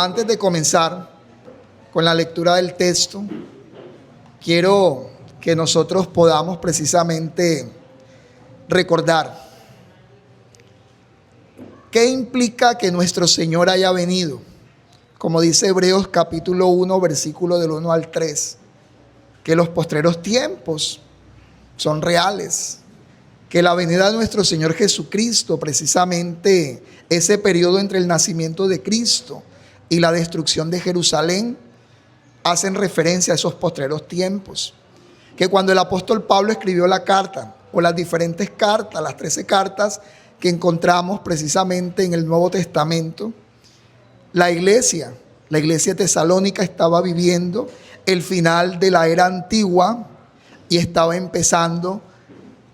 Antes de comenzar con la lectura del texto, quiero que nosotros podamos precisamente recordar qué implica que nuestro Señor haya venido. Como dice Hebreos capítulo 1, versículo del 1 al 3, que los postreros tiempos son reales, que la venida de nuestro Señor Jesucristo, precisamente ese periodo entre el nacimiento de Cristo y la destrucción de Jerusalén, hacen referencia a esos postreros tiempos. Que cuando el apóstol Pablo escribió la carta, o las diferentes cartas, las 13 cartas que encontramos precisamente en el Nuevo Testamento, la iglesia tesalónica estaba viviendo el final de la era antigua y estaba empezando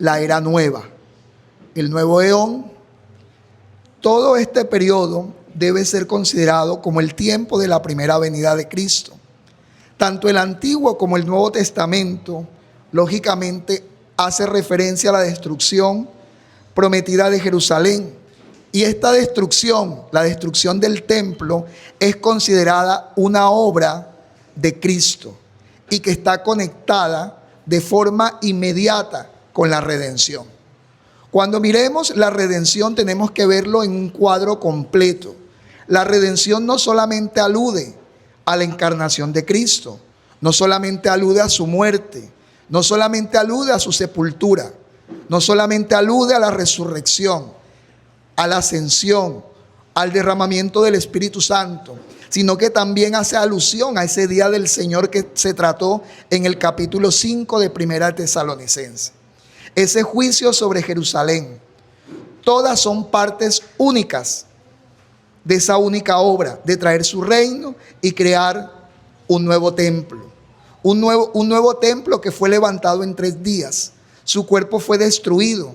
la era nueva, el nuevo eón. Todo este periodo debe ser considerado como el tiempo de la primera venida de Cristo. Tanto el Antiguo como el Nuevo Testamento, lógicamente, hace referencia a la destrucción prometida de Jerusalén. Y esta destrucción, la destrucción del templo, es considerada una obra de Cristo y que está conectada de forma inmediata con la redención. Cuando miremos la redención, tenemos que verlo en un cuadro completo. La redención no solamente alude a la encarnación de Cristo, no solamente alude a su muerte, no solamente alude a su sepultura, no solamente alude a la resurrección, a la ascensión, al derramamiento del Espíritu Santo, sino que también hace alusión a ese día del Señor que se trató en el capítulo 5 de Primera de Tesalonicenses. Ese juicio sobre Jerusalén, todas son partes únicas de esa única obra, de traer su reino y crear un nuevo templo. Un nuevo templo que fue levantado en 3 días. Su cuerpo fue destruido.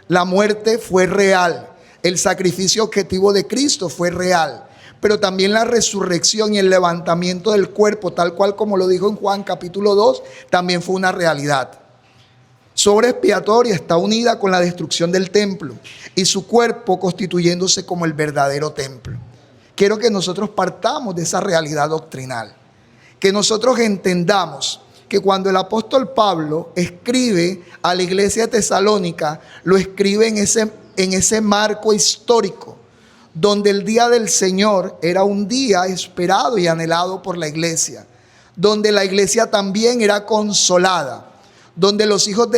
La muerte fue real. El sacrificio objetivo de Cristo fue real. Pero también la resurrección y el levantamiento del cuerpo, tal cual como lo dijo en Juan capítulo 2, también fue una realidad. Su obra expiatoria está unida con la destrucción del templo y su cuerpo constituyéndose como el verdadero templo. Quiero que nosotros partamos de esa realidad doctrinal. Que nosotros entendamos que cuando el apóstol Pablo escribe a la iglesia tesalónica, lo escribe en ese marco histórico, donde el día del Señor era un día esperado y anhelado por la iglesia, donde la iglesia también era consolada, donde los hijos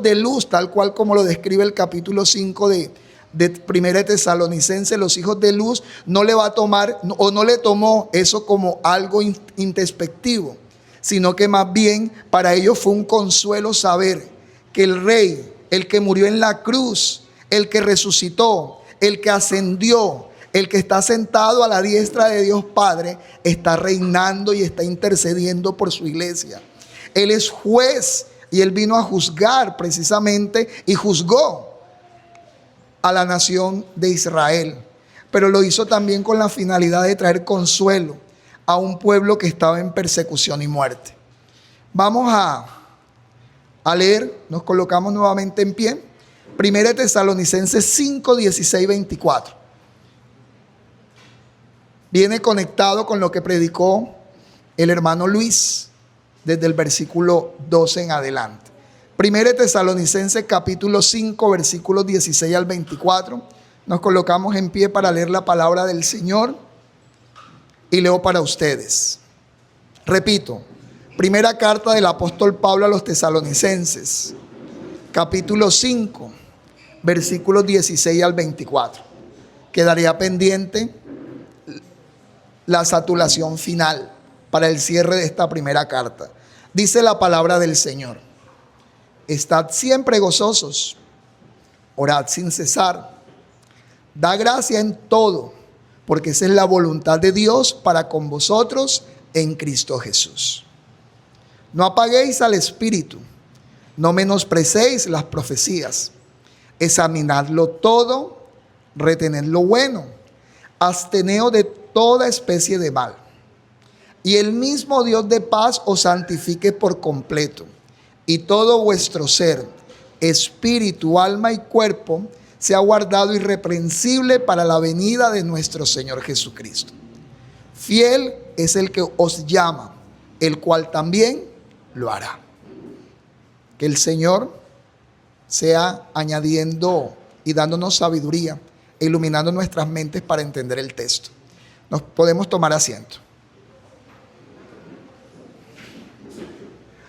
de luz, tal cual como lo describe el capítulo 5 de Primera de Tesalonicenses, los hijos de luz no le va a tomar o no le tomó eso como algo introspectivo, sino que más bien para ellos fue un consuelo saber que el Rey, el que murió en la cruz, el que resucitó, el que ascendió, el que está sentado a la diestra de Dios Padre, está reinando y está intercediendo por su iglesia. Él es juez y Él vino a juzgar precisamente y juzgó a la nación de Israel. Pero lo hizo también con la finalidad de traer consuelo a un pueblo que estaba en persecución y muerte. Vamos a leer, nos colocamos nuevamente en pie. Primera de Tesalonicenses 5, 16, 24. Viene conectado con lo que predicó el hermano Luis desde el versículo 12 en adelante. Primera de Tesalonicenses capítulo 5, versículos 16 al 24. Nos colocamos en pie para leer la palabra del Señor y leo para ustedes. Repito, primera carta del apóstol Pablo a los tesalonicenses, capítulo 5, versículos 16 al 24. Quedaría pendiente la saturación final para el cierre de esta primera carta. Dice la palabra del Señor: estad siempre gozosos, orad sin cesar, da gracia en todo, porque esa es la voluntad de Dios para con vosotros en Cristo Jesús. No apaguéis al espíritu, no menosprecéis las profecías, examinadlo todo, retened lo bueno, absteneos de toda especie de mal. Y el mismo Dios de paz os santifique por completo, y todo vuestro ser, espíritu, alma y cuerpo, sea guardado irreprensible para la venida de nuestro Señor Jesucristo. Fiel es el que os llama, el cual también lo hará. Que el Señor sea añadiendo y dándonos sabiduría, e iluminando nuestras mentes para entender el texto. Nos podemos tomar asiento.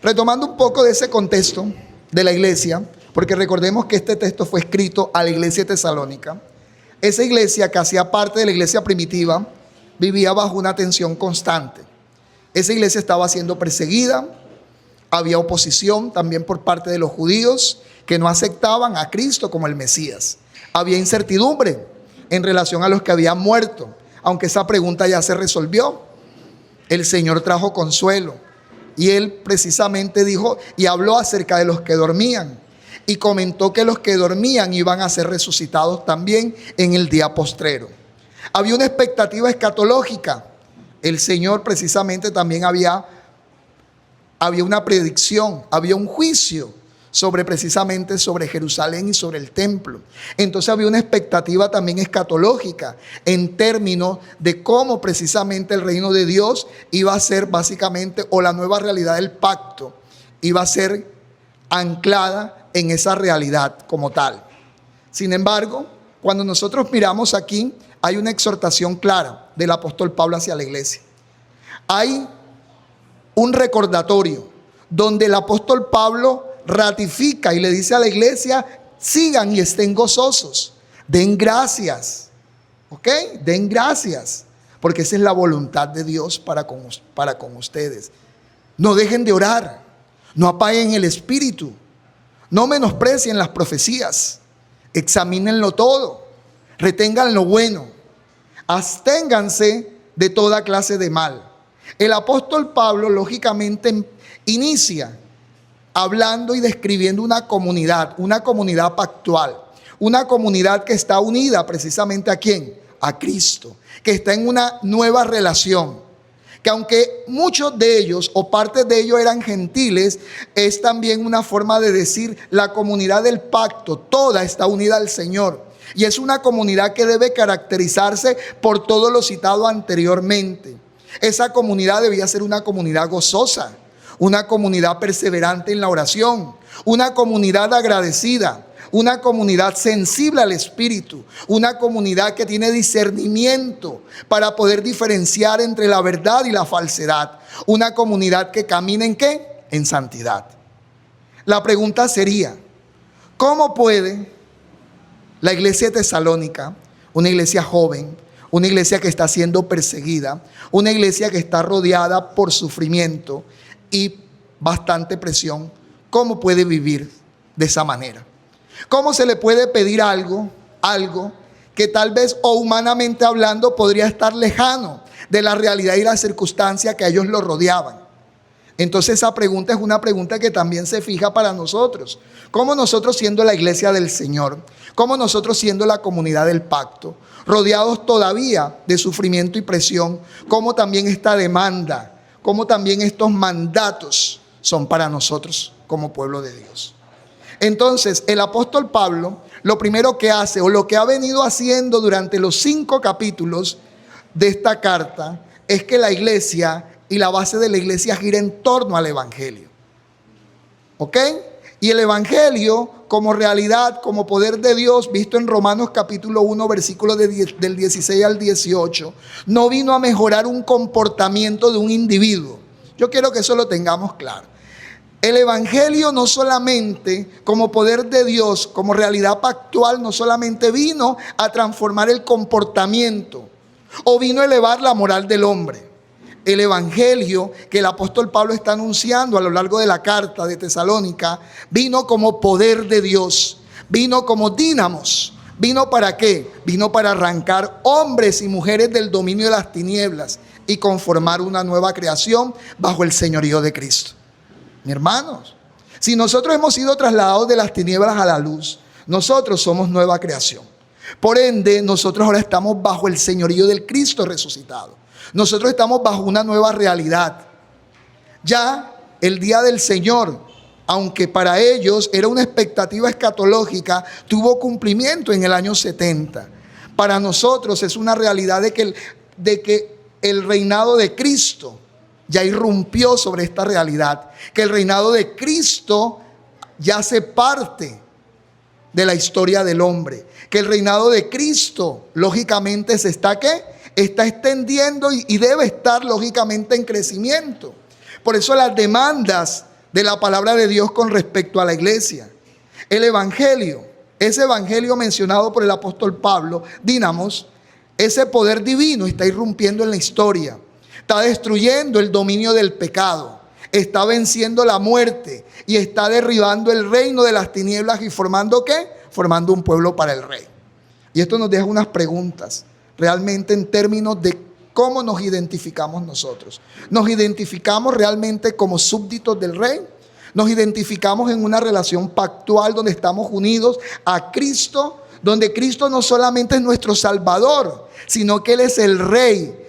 Retomando un poco de ese contexto de la iglesia, porque recordemos que este texto fue escrito a la iglesia de Tesalónica. Esa iglesia, que hacía parte de la iglesia primitiva, vivía bajo una tensión constante. Esa iglesia estaba siendo perseguida, había oposición también por parte de los judíos que no aceptaban a Cristo como el Mesías. Había incertidumbre en relación a los que habían muerto, aunque esa pregunta ya se resolvió. El Señor trajo consuelo y Él precisamente dijo y habló acerca de los que dormían y comentó que los que dormían iban a ser resucitados también en el día postrero. Había una expectativa escatológica. El Señor precisamente también había una predicción, había un juicio precisamente sobre Jerusalén y sobre el templo. Entonces había una expectativa también escatológica en términos de cómo precisamente el reino de Dios iba a ser básicamente, o la nueva realidad del pacto iba a ser anclada en esa realidad como tal. Sin embargo, cuando nosotros miramos aquí, hay una exhortación clara del apóstol Pablo hacia la iglesia. Hay un recordatorio donde el apóstol Pablo ratifica y le dice a la iglesia: sigan y estén gozosos, den gracias, ¿ok? Den gracias, porque esa es la voluntad de Dios para con ustedes. No dejen de orar, no apaguen el espíritu, no menosprecien las profecías, examínenlo todo, retengan lo bueno, absténganse de toda clase de mal. El apóstol Pablo lógicamente inicia hablando y describiendo una comunidad pactual, una comunidad que está unida precisamente ¿a quién? A Cristo, que está en una nueva relación, que aunque muchos de ellos o partes de ellos eran gentiles, es también una forma de decir la comunidad del pacto, toda está unida al Señor. Y es una comunidad que debe caracterizarse por todo lo citado anteriormente. Esa comunidad debía ser una comunidad gozosa, una comunidad perseverante en la oración, una comunidad agradecida, una comunidad sensible al Espíritu, una comunidad que tiene discernimiento para poder diferenciar entre la verdad y la falsedad, una comunidad que camina ¿en qué? En santidad. La pregunta sería: ¿cómo puede la iglesia de Tesalónica, una iglesia joven, una iglesia que está siendo perseguida, una iglesia que está rodeada por sufrimiento y bastante presión, cómo puede vivir de esa manera? ¿Cómo se le puede pedir algo que tal vez o humanamente hablando podría estar lejano de la realidad y la circunstancia que a ellos lo rodeaban? Entonces esa pregunta es una pregunta que también se fija para nosotros. ¿Cómo nosotros, siendo la iglesia del Señor, cómo nosotros, siendo la comunidad del pacto, rodeados todavía de sufrimiento y presión, cómo también esta demanda, cómo también estos mandatos son para nosotros como pueblo de Dios? Entonces el apóstol Pablo lo primero que hace, o lo que ha venido haciendo durante los 5 capítulos de esta carta, es que la iglesia y la base de la iglesia gira en torno al evangelio. ¿Ok? Y el evangelio como realidad, como poder de Dios, visto en Romanos capítulo 1, versículos del 16 al 18, no vino a mejorar un comportamiento de un individuo. Yo quiero que eso lo tengamos claro. El evangelio no solamente como poder de Dios, como realidad pactual, no solamente vino a transformar el comportamiento o vino a elevar la moral del hombre. El evangelio que el apóstol Pablo está anunciando a lo largo de la carta de Tesalónica vino como poder de Dios, vino como dínamos. ¿Vino para qué? Vino para arrancar hombres y mujeres del dominio de las tinieblas y conformar una nueva creación bajo el señorío de Cristo. Mi hermanos, si nosotros hemos sido trasladados de las tinieblas a la luz, nosotros somos nueva creación. Por ende, nosotros ahora estamos bajo el señorío del Cristo resucitado. Nosotros estamos bajo una nueva realidad. Ya el día del Señor, aunque para ellos era una expectativa escatológica, tuvo cumplimiento en el año 70. Para nosotros es una realidad de que el reinado de Cristo ya irrumpió sobre esta realidad, que el reinado de Cristo ya hace parte de la historia del hombre, que el reinado de Cristo lógicamente se está está extendiendo y debe estar lógicamente en crecimiento. Por eso las demandas de la palabra de Dios con respecto a la iglesia, el evangelio, ese evangelio mencionado por el apóstol Pablo, dinamos, ese poder divino está irrumpiendo en la historia, está destruyendo el dominio del pecado, está venciendo la muerte y está derribando el reino de las tinieblas y formando ¿qué? Formando un pueblo para el rey. Y esto nos deja unas preguntas, realmente en términos de cómo nos identificamos nosotros. ¿Nos identificamos realmente como súbditos del rey? ¿Nos identificamos en una relación pactual donde estamos unidos a Cristo? Donde Cristo no solamente es nuestro Salvador, sino que Él es el Rey.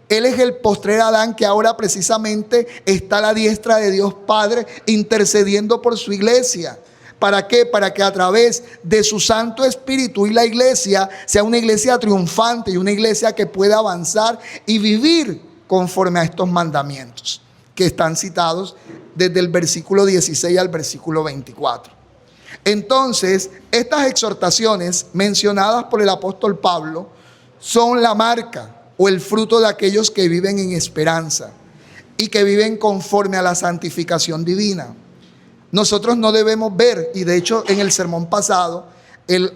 Él es el postrer Adán que ahora precisamente está a la diestra de Dios Padre intercediendo por su iglesia. ¿Para qué? Para que a través de su Santo Espíritu y la iglesia sea una iglesia triunfante y una iglesia que pueda avanzar y vivir conforme a estos mandamientos que están citados desde el versículo 16 al versículo 24. Entonces, estas exhortaciones mencionadas por el apóstol Pablo son la marca o el fruto de aquellos que viven en esperanza y que viven conforme a la santificación divina. Nosotros no debemos ver, y de hecho en el sermón pasado el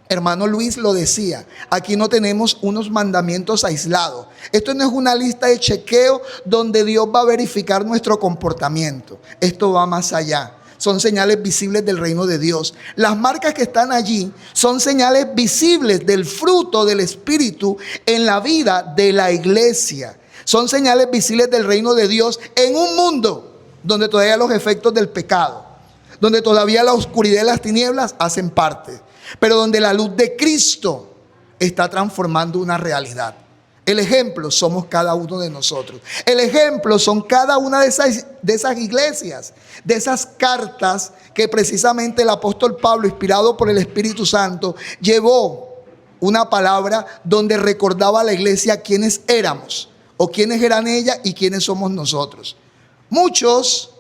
hermano Luis lo decía, aquí no tenemos unos mandamientos aislados. Esto no es una lista de chequeo donde Dios va a verificar nuestro comportamiento. Esto va más allá. Son señales visibles del reino de Dios. Las marcas que están allí son señales visibles del fruto del Espíritu en la vida de la iglesia. Son señales visibles del reino de Dios en un mundo donde todavía los efectos del pecado, donde todavía la oscuridad y las tinieblas hacen parte, pero donde la luz de Cristo está transformando una realidad. El ejemplo somos cada uno de nosotros. El ejemplo son cada una de esas iglesias, de esas cartas que precisamente el apóstol Pablo, inspirado por el Espíritu Santo, llevó una palabra donde recordaba a la iglesia quiénes éramos o quiénes eran ella y quiénes somos nosotros. Muchos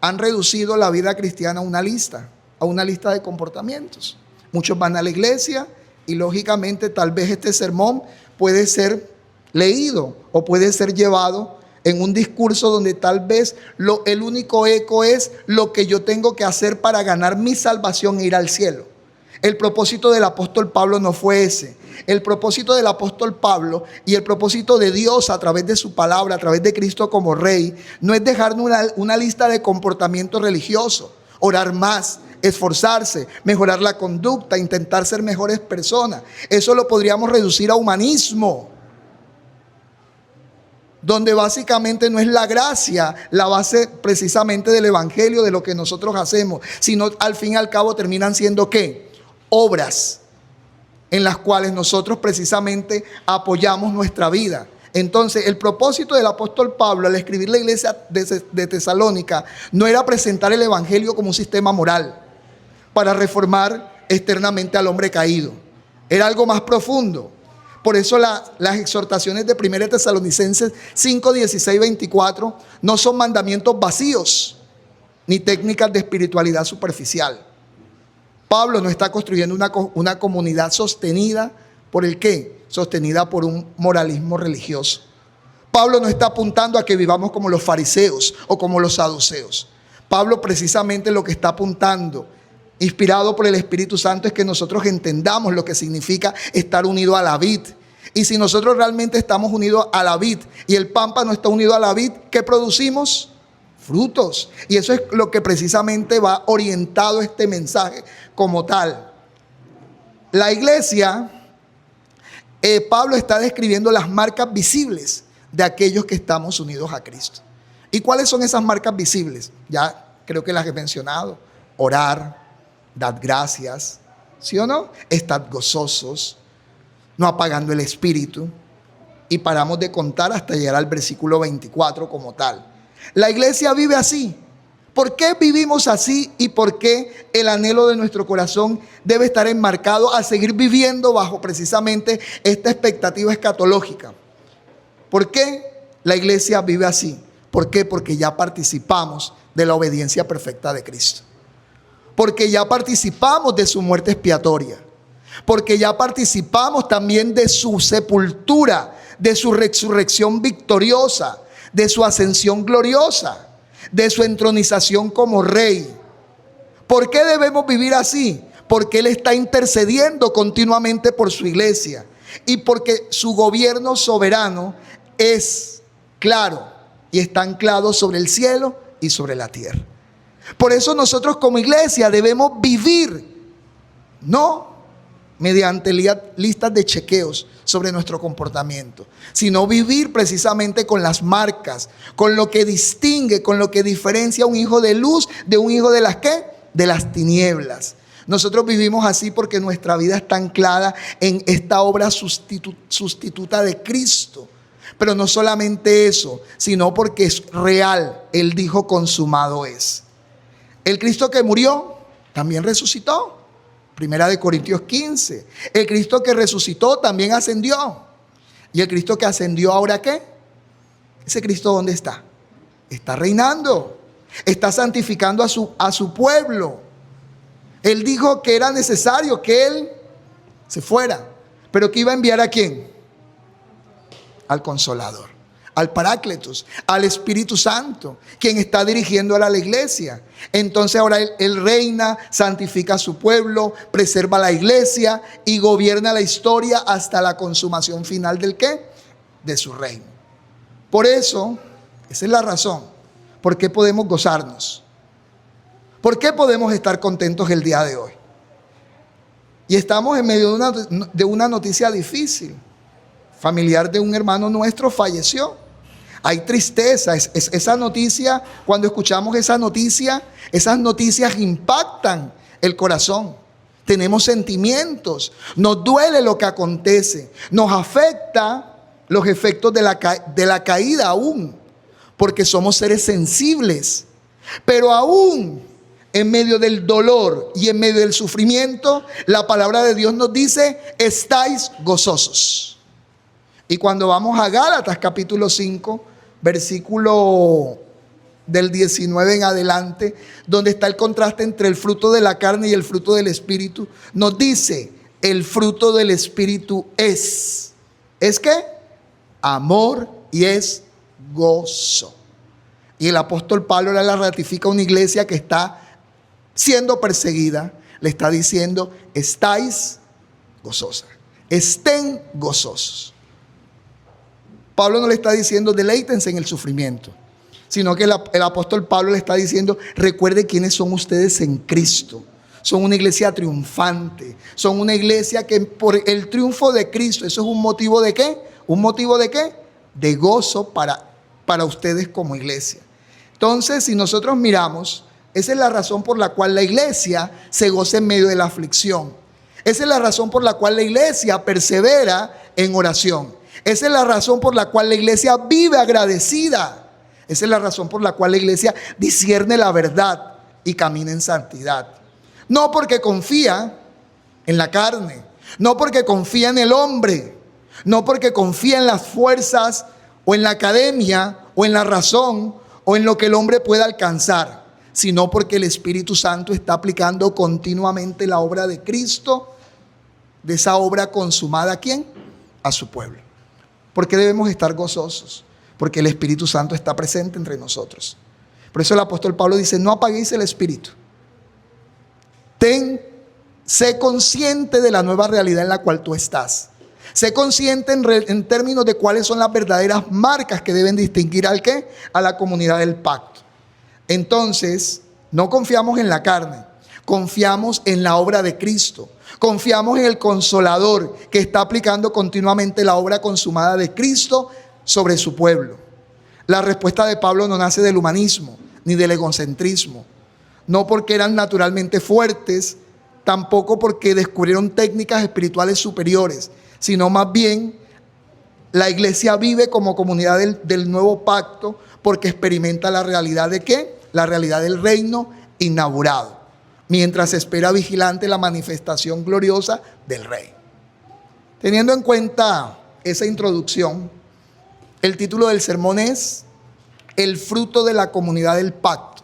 han reducido la vida cristiana a una lista de comportamientos. Muchos van a la iglesia y lógicamente tal vez este sermón puede ser leído o puede ser llevado en un discurso donde tal vez el único eco es lo que yo tengo que hacer para ganar mi salvación e ir al cielo. El propósito del apóstol Pablo no fue ese. El propósito del apóstol Pablo y el propósito de Dios a través de su palabra, a través de Cristo como Rey, no es dejarnos una lista de comportamiento religioso, orar más, esforzarse, mejorar la conducta, intentar ser mejores personas. Eso lo podríamos reducir a humanismo, donde básicamente no es la gracia la base precisamente del evangelio, de lo que nosotros hacemos, sino al fin y al cabo terminan siendo ¿qué? Obras en las cuales nosotros precisamente apoyamos nuestra vida. Entonces, el propósito del apóstol Pablo al escribir la iglesia de Tesalónica no era presentar el evangelio como un sistema moral para reformar externamente al hombre caído. Era algo más profundo. Por eso las exhortaciones de 1 Tesalonicenses 5, 16, 24 no son mandamientos vacíos ni técnicas de espiritualidad superficial. Pablo no está construyendo una comunidad sostenida por el ¿qué? Sostenida por un moralismo religioso. Pablo no está apuntando a que vivamos como los fariseos o como los saduceos. Pablo precisamente lo que está apuntando, inspirado por el Espíritu Santo, es que nosotros entendamos lo que significa estar unido a la vid. Y si nosotros realmente estamos unidos a la vid y el pámpano está unido a la vid, ¿qué producimos? Frutos. Y eso es lo que precisamente va orientado este mensaje como tal. La iglesia, Pablo está describiendo las marcas visibles de aquellos que estamos unidos a Cristo. ¿Y cuáles son esas marcas visibles? Ya creo que las he mencionado. Orar, dad gracias, ¿sí o no? Estad gozosos, no apagando el espíritu. Y paramos de contar hasta llegar al versículo 24 como tal. La iglesia vive así. ¿Por qué vivimos así y por qué el anhelo de nuestro corazón debe estar enmarcado a seguir viviendo bajo precisamente esta expectativa escatológica? ¿Por qué la iglesia vive así? ¿Por qué? Porque ya participamos de la obediencia perfecta de Cristo. Porque ya participamos de su muerte expiatoria. Porque ya participamos también de su sepultura, de su resurrección victoriosa, de su ascensión gloriosa, de su entronización como rey. ¿Por qué debemos vivir así? Porque Él está intercediendo continuamente por su iglesia y porque su gobierno soberano es claro y está anclado sobre el cielo y sobre la tierra. Por eso nosotros como iglesia debemos vivir, no mediante listas de chequeos sobre nuestro comportamiento, sino vivir precisamente con las marcas, con lo que distingue, con lo que diferencia a un hijo de luz de un hijo de las ¿qué? De las tinieblas. Nosotros vivimos así porque nuestra vida está anclada en esta obra sustituta de Cristo. Pero no solamente eso, sino porque es real. Él dijo: consumado es. El Cristo que murió también resucitó. Primera de Corintios 15. El Cristo que resucitó también ascendió. ¿Y el Cristo que ascendió ahora qué? ¿Ese Cristo dónde está? Está reinando. Está santificando a su pueblo. Él dijo que era necesario que Él se fuera, pero que iba a enviar ¿a quién? Al Consolador, al Parácletos, al Espíritu Santo, quien está dirigiendo a la iglesia. Entonces ahora él reina, santifica a su pueblo, preserva la iglesia y gobierna la historia hasta la consumación final ¿del qué? De su reino. Por eso, esa es la razón por qué podemos gozarnos. ¿Por qué podemos estar contentos el día de hoy? Y estamos en medio de una noticia difícil. Familiar de un hermano nuestro falleció. Hay tristeza. Esa noticia, cuando escuchamos esa noticia, esas noticias impactan el corazón. Tenemos sentimientos. Nos duele lo que acontece. Nos afecta los efectos de la caída aún. Porque somos seres sensibles. Pero aún en medio del dolor y en medio del sufrimiento, la palabra de Dios nos dice: estáis gozosos. Y cuando vamos a Gálatas capítulo 5, versículo del 19 en adelante, donde está el contraste entre el fruto de la carne y el fruto del Espíritu, nos dice: el fruto del Espíritu ¿es qué? Amor y es gozo. Y el apóstol Pablo le ratifica a una iglesia que está siendo perseguida, le está diciendo: estáis gozosas, estén gozosos. Pablo no le está diciendo deleítense en el sufrimiento, sino que el apóstol Pablo le está diciendo: recuerde quiénes son ustedes en Cristo. Son una iglesia triunfante, son una iglesia que por el triunfo de Cristo, eso es un motivo ¿de qué? ¿Un motivo de qué? De gozo para ustedes como iglesia. Entonces, si nosotros miramos, esa es la razón por la cual la iglesia se goza en medio de la aflicción. Esa es la razón por la cual la iglesia persevera en oración. Esa es la razón por la cual la iglesia vive agradecida. Esa es la razón por la cual la iglesia discierne la verdad y camina en santidad. No porque confía en la carne, no porque confía en el hombre, no porque confía en las fuerzas o en la academia o en la razón o en lo que el hombre pueda alcanzar, sino porque el Espíritu Santo está aplicando continuamente la obra de Cristo, de esa obra consumada ¿a quién? A su pueblo. ¿Por qué debemos estar gozosos? Porque el Espíritu Santo está presente entre nosotros. Por eso el apóstol Pablo dice: no apaguéis el Espíritu. Sé consciente de la nueva realidad en la cual tú estás. Sé consciente en términos de cuáles son las verdaderas marcas que deben distinguir ¿al qué? A la comunidad del pacto. Entonces, no confiamos en la carne, confiamos en la obra de Cristo. Confiamos en el Consolador que está aplicando continuamente la obra consumada de Cristo sobre su pueblo. La respuesta de Pablo no nace del humanismo ni del egocentrismo. No porque eran naturalmente fuertes, tampoco porque descubrieron técnicas espirituales superiores, sino más bien la iglesia vive como comunidad del nuevo pacto porque experimenta la realidad ¿de qué? La realidad del reino inaugurado, mientras espera vigilante la manifestación gloriosa del Rey. Teniendo en cuenta esa introducción, El título del sermón es El fruto de la comunidad del pacto,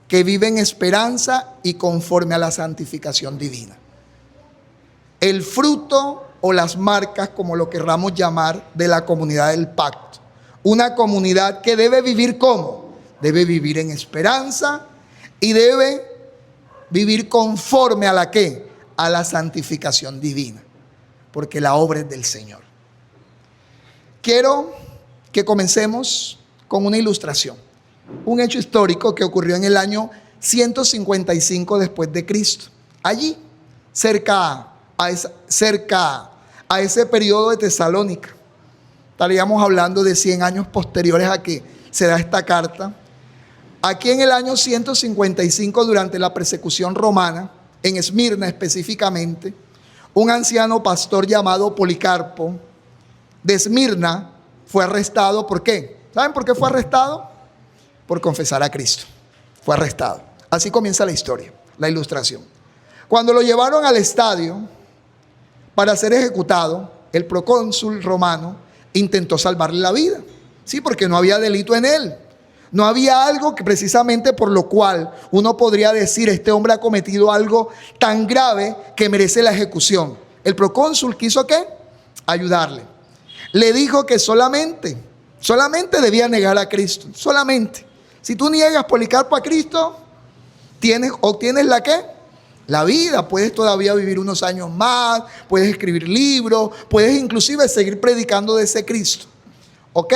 que vive en esperanza y conforme a la santificación divina. El fruto o las marcas, como lo querramos llamar, de la comunidad del pacto. Una comunidad que debe vivir ¿cómo? Debe vivir en esperanza y debe vivir conforme a la ¿qué? A la santificación divina, porque la obra es del Señor. Quiero que comencemos con una ilustración, un hecho histórico que ocurrió en el año 155 después de Cristo. Allí, cerca a ese periodo de Tesalónica, estaríamos hablando de 100 años posteriores a que se da esta carta. Aquí en el año 155, durante la persecución romana, en Esmirna específicamente, un anciano pastor llamado Policarpo de Esmirna fue arrestado. ¿Por qué? ¿Saben por qué fue arrestado? Por confesar a Cristo. Fue arrestado. Así comienza la historia, la ilustración. Cuando lo llevaron al estadio para ser ejecutado, el procónsul romano intentó salvarle la vida. Sí, porque no había delito en él. No había algo que precisamente por lo cual uno podría decir, este hombre ha cometido algo tan grave que merece la ejecución. El procónsul quiso ¿qué? Ayudarle. Le dijo que solamente debía negar a Cristo. Solamente. Si tú niegas, Policarpo, a Cristo, obtienes la ¿qué? La vida. Puedes todavía vivir unos años más, puedes escribir libros, puedes inclusive seguir predicando de ese Cristo. ¿Ok?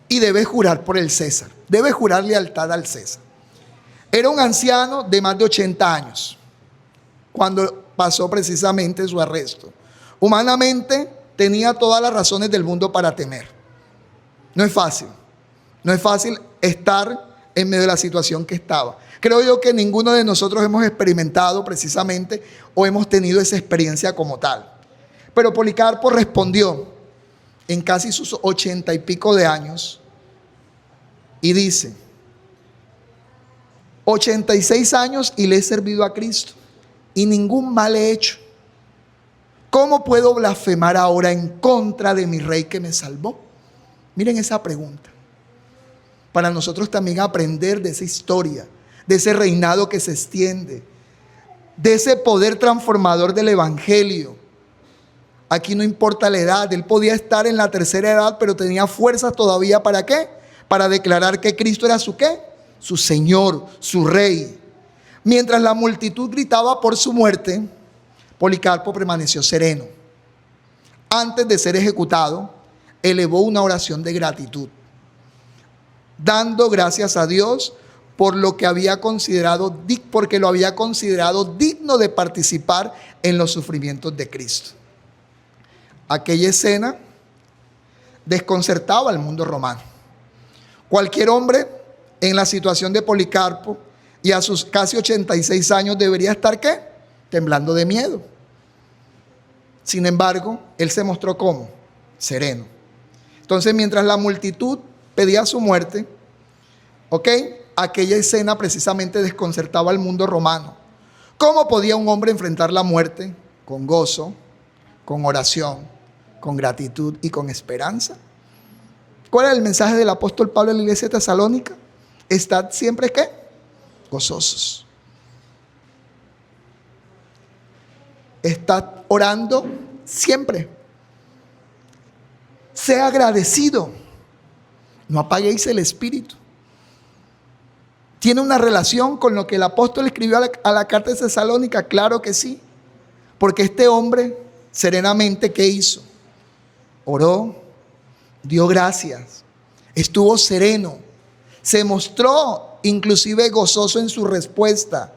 Y debes jurar por el César. Debes jurar lealtad al César. Era un anciano de más de 80 años cuando pasó precisamente su arresto. Humanamente tenía todas las razones del mundo para temer. No es fácil. No es fácil estar en medio de la situación que estaba. Creo yo que ninguno de nosotros hemos experimentado precisamente o hemos tenido esa experiencia como tal. Pero Policarpo respondió en casi sus 80 y pico de años y dice: 86 años y le he servido a Cristo y ningún mal he hecho. ¿Cómo puedo blasfemar ahora en contra de mi rey que me salvó? Miren esa pregunta. Para nosotros también aprender de esa historia, de ese reinado que se extiende, de ese poder transformador del evangelio. Aquí no importa la edad, él podía estar en la tercera edad, pero tenía fuerzas todavía ¿para qué? Para declarar que Cristo era su ¿qué? Su Señor, su Rey. Mientras la multitud gritaba por su muerte, Policarpo permaneció sereno. Antes de ser ejecutado, elevó una oración de gratitud, dando gracias a Dios porque lo había considerado digno de participar en los sufrimientos de Cristo. Aquella escena desconcertaba al mundo romano. Cualquier hombre en la situación de Policarpo y a sus casi 86 años debería estar ¿qué? Temblando de miedo. Sin embargo, él se mostró como sereno. Entonces, mientras la multitud pedía su muerte, ¿ok? Aquella escena precisamente desconcertaba al mundo romano. ¿Cómo podía un hombre enfrentar la muerte? Con gozo, con oración, con gratitud y con esperanza. ¿Cuál era el mensaje del apóstol Pablo en la iglesia de Tesalónica? Estad siempre ¿qué? Gozosos. Estad orando siempre. Sea agradecido. No apaguéis el espíritu. ¿Tiene una relación con lo que el apóstol escribió a la carta de Tesalónica? Claro que sí. Porque este hombre serenamente, ¿qué hizo? Oró, dio gracias, estuvo sereno, se mostró inclusive gozoso en su respuesta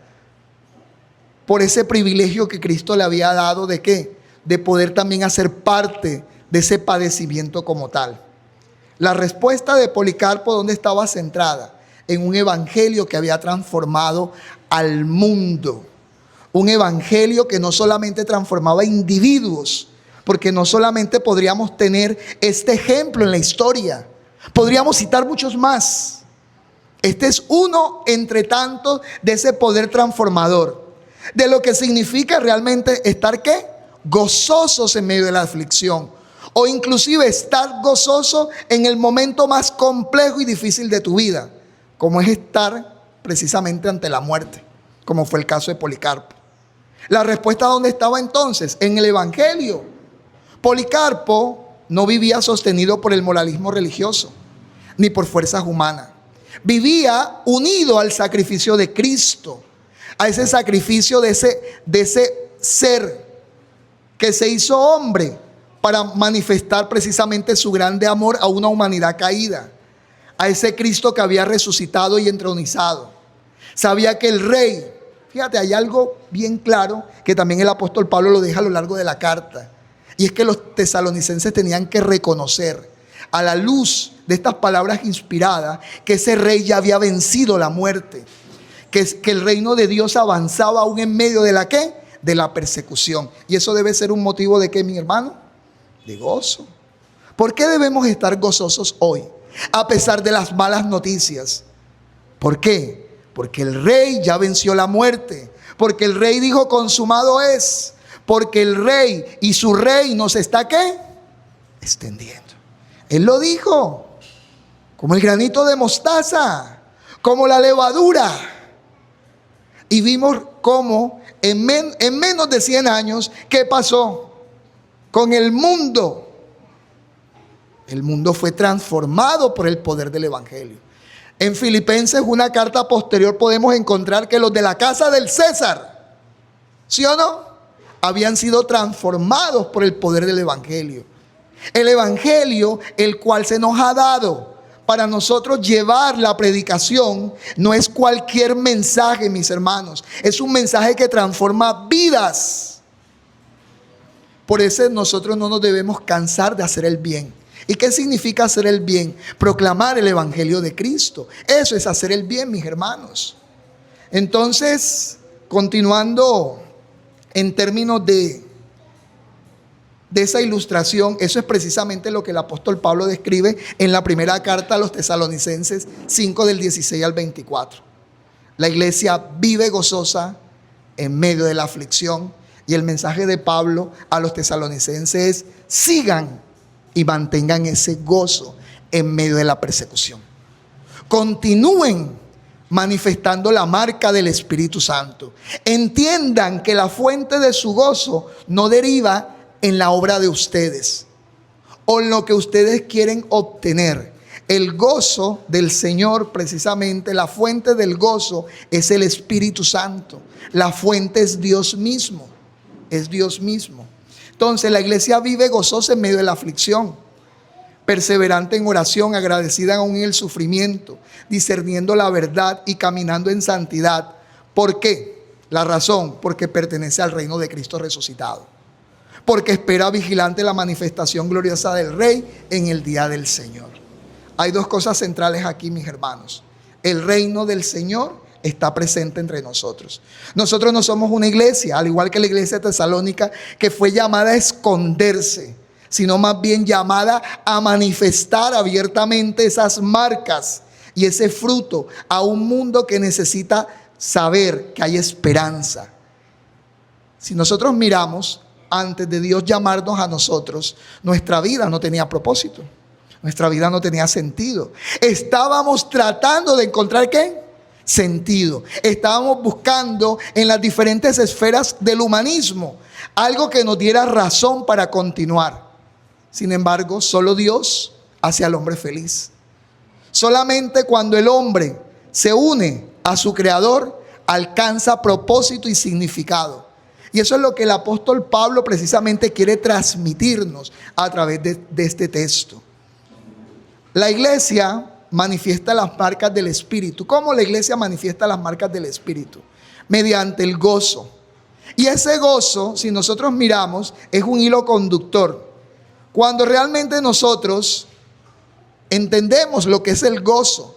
por ese privilegio que Cristo le había dado ¿de qué? De poder también hacer parte de ese padecimiento como tal. La respuesta de Policarpo, ¿dónde estaba centrada? En un evangelio que había transformado al mundo. Un evangelio que no solamente transformaba individuos, porque no solamente podríamos tener este ejemplo en la historia, podríamos citar muchos más. Este es uno entre tantos de ese poder transformador, de lo que significa realmente estar ¿qué? Gozosos en medio de la aflicción, o inclusive estar gozoso en el momento más complejo y difícil de tu vida, como es estar precisamente ante la muerte, como fue el caso de Policarpo. La respuesta, ¿dónde estaba entonces? En el Evangelio. Policarpo no vivía sostenido por el moralismo religioso, ni por fuerzas humanas. Vivía unido al sacrificio de Cristo, a ese sacrificio de ese ser que se hizo hombre para manifestar precisamente su grande amor a una humanidad caída, a ese Cristo que había resucitado y entronizado. Sabía que el rey, fíjate, hay algo bien claro que también el apóstol Pablo lo deja a lo largo de la carta, y es que los tesalonicenses tenían que reconocer, a la luz de estas palabras inspiradas, que ese rey ya había vencido la muerte, que el reino de Dios avanzaba aún en medio de la ¿qué? De la persecución. Y eso debe ser un motivo de ¿qué, mi hermano? De gozo. ¿Por qué debemos estar gozosos hoy, a pesar de las malas noticias? ¿Por qué? Porque el rey ya venció la muerte, porque el rey dijo consumado es, porque el rey y su reino se está ¿qué? Extendiendo. Él lo dijo, como el granito de mostaza, como la levadura. Y vimos cómo en menos de 100 años, ¿qué pasó con el mundo? El mundo fue transformado por el poder del Evangelio. En Filipenses, una carta posterior, podemos encontrar que los de la casa del César, ¿sí o no?, habían sido transformados por el poder del Evangelio. El Evangelio, el cual se nos ha dado para nosotros llevar la predicación, no es cualquier mensaje, mis hermanos. Es un mensaje que transforma vidas. Por eso nosotros no nos debemos cansar de hacer el bien. ¿Y qué significa hacer el bien? Proclamar el Evangelio de Cristo. Eso es hacer el bien, mis hermanos. Entonces, continuando en términos de esa ilustración, eso es precisamente lo que el apóstol Pablo describe en la primera carta a los tesalonicenses 5 del 16 al 24. La iglesia vive gozosa en medio de la aflicción, y el mensaje de Pablo a los tesalonicenses es: sigan y mantengan ese gozo en medio de la persecución. Continúen manifestando la marca del Espíritu Santo. Entiendan que la fuente de su gozo no deriva en la obra de ustedes o en lo que ustedes quieren obtener. El gozo del Señor, precisamente la fuente del gozo, es el Espíritu Santo. La fuente es Dios mismo. Es Dios mismo. Entonces la iglesia vive gozosa en medio de la aflicción, perseverante en oración, agradecida aún en el sufrimiento, discerniendo la verdad y caminando en santidad. ¿Por qué? La razón: porque pertenece al reino de Cristo resucitado, porque espera vigilante la manifestación gloriosa del Rey en el día del Señor. Hay dos cosas centrales aquí, mis hermanos. El reino del Señor está presente entre nosotros. Nosotros no somos una iglesia, al igual que la iglesia tesalónica, que fue llamada a esconderse, sino más bien llamada a manifestar abiertamente esas marcas y ese fruto a un mundo que necesita saber que hay esperanza. Si nosotros miramos, antes de Dios llamarnos a nosotros, nuestra vida no tenía propósito, nuestra vida no tenía sentido. Estábamos tratando de encontrar ¿qué? Sentido. Estábamos buscando en las diferentes esferas del humanismo algo que nos diera razón para continuar. Sin embargo, solo Dios hace al hombre feliz. Solamente cuando el hombre se une a su Creador, alcanza propósito y significado. Y eso es lo que el apóstol Pablo precisamente quiere transmitirnos a través de este texto. La iglesia manifiesta las marcas del Espíritu. ¿Cómo la iglesia manifiesta las marcas del Espíritu? Mediante el gozo. Y ese gozo, si nosotros miramos, es un hilo conductor. Cuando realmente nosotros entendemos lo que es el gozo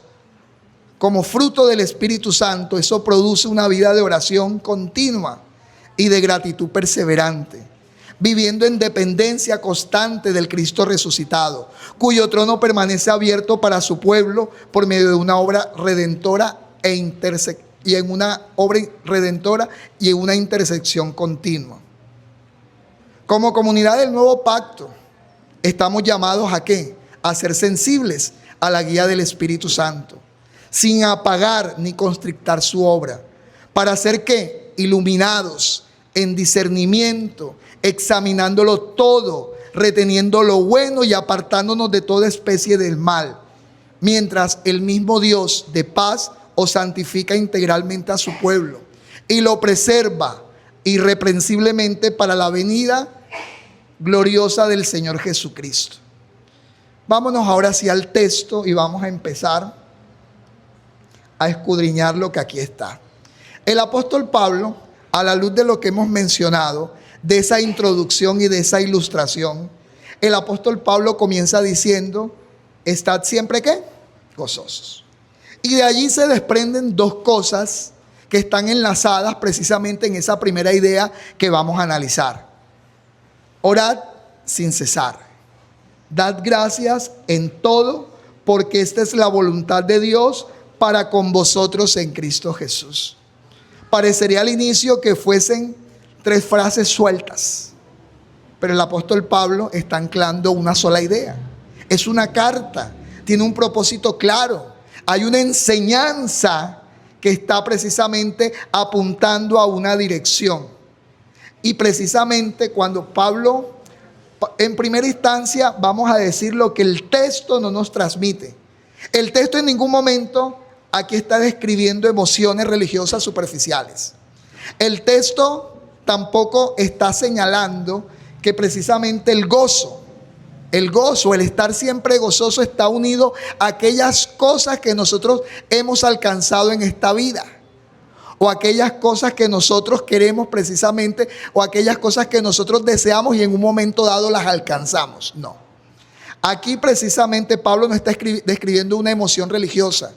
como fruto del Espíritu Santo, eso produce una vida de oración continua y de gratitud perseverante, viviendo en dependencia constante del Cristo resucitado, cuyo trono permanece abierto para su pueblo por medio de una obra redentora y en una intersección continua. Como comunidad del nuevo pacto, estamos llamados ¿a qué? A ser sensibles a la guía del Espíritu Santo, sin apagar ni constrictar su obra. ¿Para ser qué? Iluminados en discernimiento, examinándolo todo, reteniendo lo bueno y apartándonos de toda especie del mal, mientras el mismo Dios de paz os santifica integralmente a su pueblo y lo preserva irreprensiblemente para la venida gloriosa del Señor Jesucristo. Vámonos ahora sí al texto y vamos a empezar a escudriñar lo que aquí está. El apóstol Pablo, a la luz de lo que hemos mencionado, de esa introducción y de esa ilustración, el apóstol Pablo comienza diciendo: estad siempre ¿qué? Gozosos. Y de allí se desprenden dos cosas que están enlazadas precisamente en esa primera idea que vamos a analizar. Orad sin cesar. Dad gracias en todo, porque esta es la voluntad de Dios para con vosotros en Cristo Jesús. Parecería al inicio que fuesen tres frases sueltas, pero el apóstol Pablo está anclando una sola idea. Es una carta, tiene un propósito claro, hay una enseñanza que está precisamente apuntando a una dirección. Y precisamente cuando Pablo, en primera instancia, vamos a decir lo que el texto no nos transmite. El texto en ningún momento aquí está describiendo emociones religiosas superficiales. El texto tampoco está señalando que precisamente el gozo, el estar siempre gozoso está unido a aquellas cosas que nosotros hemos alcanzado en esta vida, o aquellas cosas que nosotros queremos precisamente, o aquellas cosas que nosotros deseamos y en un momento dado las alcanzamos. No. Aquí precisamente Pablo no está describiendo una emoción religiosa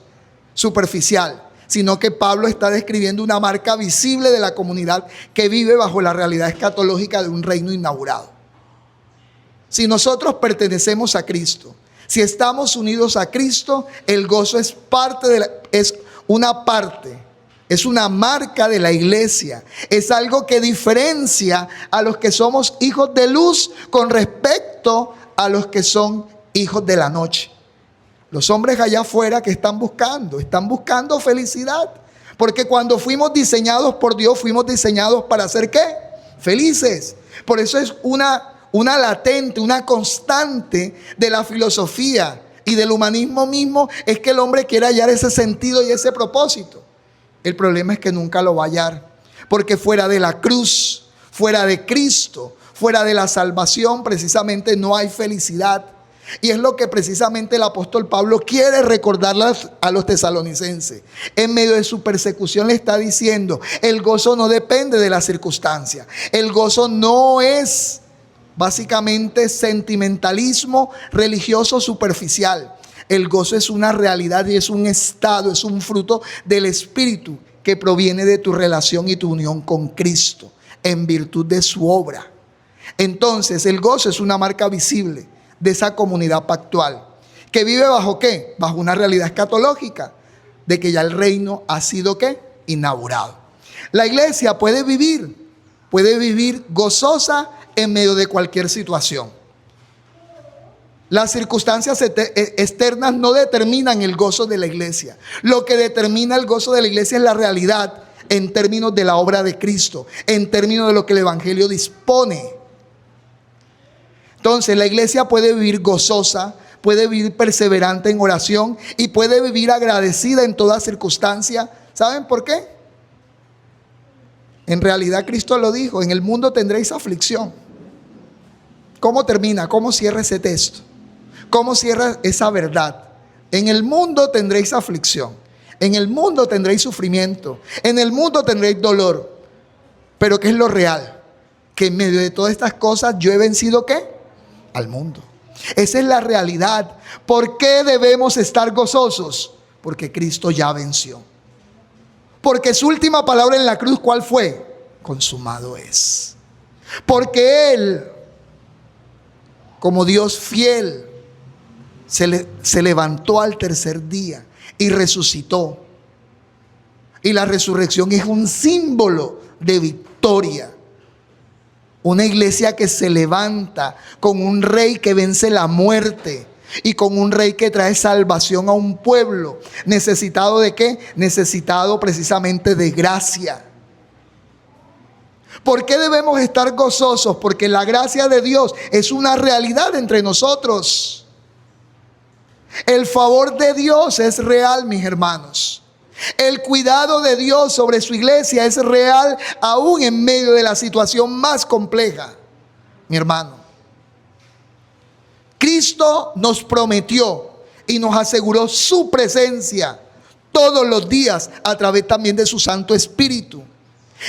superficial, sino que Pablo está describiendo una marca visible de la comunidad que vive bajo la realidad escatológica de un reino inaugurado. Si nosotros pertenecemos a Cristo, si estamos unidos a Cristo, el gozo es es una marca de la iglesia. Es algo que diferencia a los que somos hijos de luz con respecto a los que son hijos de la noche. Los hombres allá afuera que están buscando felicidad. Porque cuando fuimos diseñados por Dios, fuimos diseñados para ser ¿qué? Felices. Por eso es una latente, una constante de la filosofía y del humanismo mismo, es que el hombre quiere hallar ese sentido y ese propósito. El problema es que nunca lo va a hallar, porque fuera de la cruz, fuera de Cristo, fuera de la salvación, precisamente no hay felicidad. Y es lo que precisamente el apóstol Pablo quiere recordarles a los tesalonicenses. En medio de su persecución le está diciendo: el gozo no depende de la circunstancia. El gozo no es básicamente sentimentalismo religioso superficial. El gozo es una realidad y es un estado, es un fruto del Espíritu que proviene de tu relación y tu unión con Cristo en virtud de su obra. Entonces el gozo es una marca visible de esa comunidad pactual que vive bajo ¿qué? Bajo una realidad escatológica de que ya el reino ha sido ¿qué? Inaugurado. La iglesia puede vivir gozosa en medio de cualquier situación. Las circunstancias externas no determinan el gozo de la iglesia. Lo que determina el gozo de la iglesia es la realidad en términos de la obra de Cristo, en términos de lo que el evangelio dispone. Entonces la iglesia puede vivir gozosa, puede vivir perseverante en oración y puede vivir agradecida en toda circunstancia. ¿Saben por qué? En realidad Cristo lo dijo: en el mundo tendréis aflicción. ¿Cómo termina? ¿Cómo cierra ese texto? ¿Cómo cierra esa verdad? En el mundo tendréis aflicción. En el mundo tendréis sufrimiento. En el mundo tendréis dolor. Pero ¿qué es lo real? Que en medio de todas estas cosas yo he vencido ¿qué? Al mundo. Esa es la realidad. ¿Por qué debemos estar gozosos? Porque Cristo ya venció. Porque su última palabra en la cruz, ¿cuál fue? Consumado es. Porque Él, como Dios fiel, se levantó al tercer día y resucitó. Y la resurrección es un símbolo de victoria. Una iglesia que se levanta con un rey que vence la muerte y con un rey que trae salvación a un pueblo. ¿Necesitado de qué? Necesitado precisamente de gracia. ¿Por qué debemos estar gozosos? Porque la gracia de Dios es una realidad entre nosotros. El favor de Dios es real, mis hermanos. El cuidado de Dios sobre su iglesia es real aún en medio de la situación más compleja, mi hermano. Cristo nos prometió y nos aseguró su presencia todos los días a través también de su Santo Espíritu.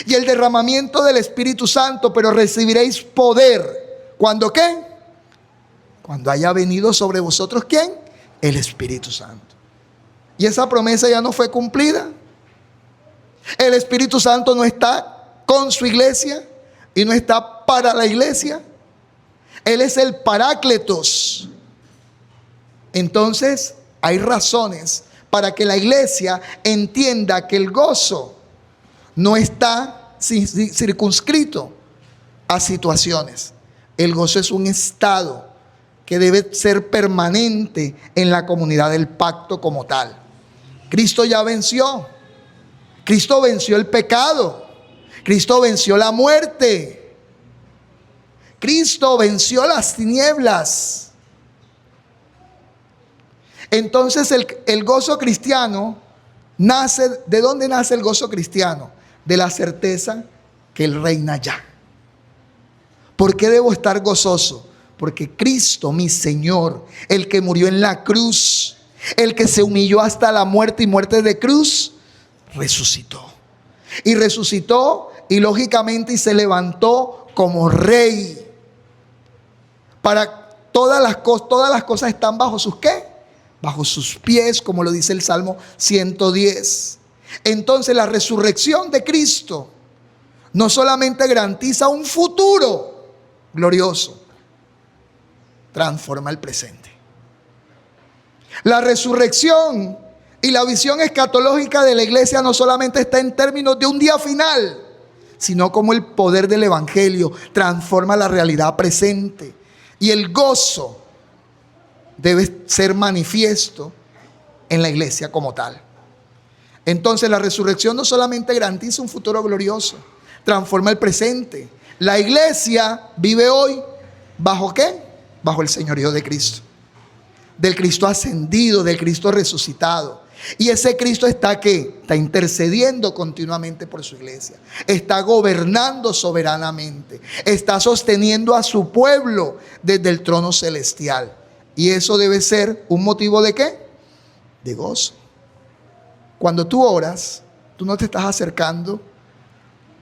Y el derramamiento del Espíritu Santo, pero recibiréis poder. ¿Cuándo qué? Cuando haya venido sobre vosotros, ¿quién? El Espíritu Santo. Y esa promesa ya no fue cumplida. El Espíritu Santo no está con su iglesia y no está para la iglesia. Él es el Parácletos. Entonces, hay razones para que la iglesia entienda que el gozo no está circunscrito a situaciones. El gozo es un estado que debe ser permanente en la comunidad del pacto como tal. Cristo ya venció. Cristo venció el pecado. Cristo venció la muerte. Cristo venció las tinieblas. Entonces el gozo cristiano nace. ¿De dónde nace el gozo cristiano? De la certeza que Él reina ya. ¿Por qué debo estar gozoso? Porque Cristo, mi Señor, el que murió en la cruz, el que se humilló hasta la muerte y muerte de cruz, resucitó. Y resucitó y lógicamente y se levantó como rey. Para todas las cosas están bajo sus ¿qué? Bajo sus pies, como lo dice el Salmo 110. Entonces la resurrección de Cristo no solamente garantiza un futuro glorioso, transforma el presente. La resurrección y la visión escatológica de la iglesia no solamente está en términos de un día final, sino como el poder del evangelio transforma la realidad presente. Y el gozo debe ser manifiesto en la iglesia como tal. Entonces la resurrección no solamente garantiza un futuro glorioso, transforma el presente. La iglesia vive hoy ¿bajo qué? Bajo el señorío de Cristo, del Cristo ascendido, del Cristo resucitado. Y ese Cristo está ¿qué? Está intercediendo continuamente por su iglesia, está gobernando soberanamente, está sosteniendo a su pueblo desde el trono celestial. Y eso debe ser un motivo ¿de qué? De gozo. Cuando tú oras, tú no te estás acercando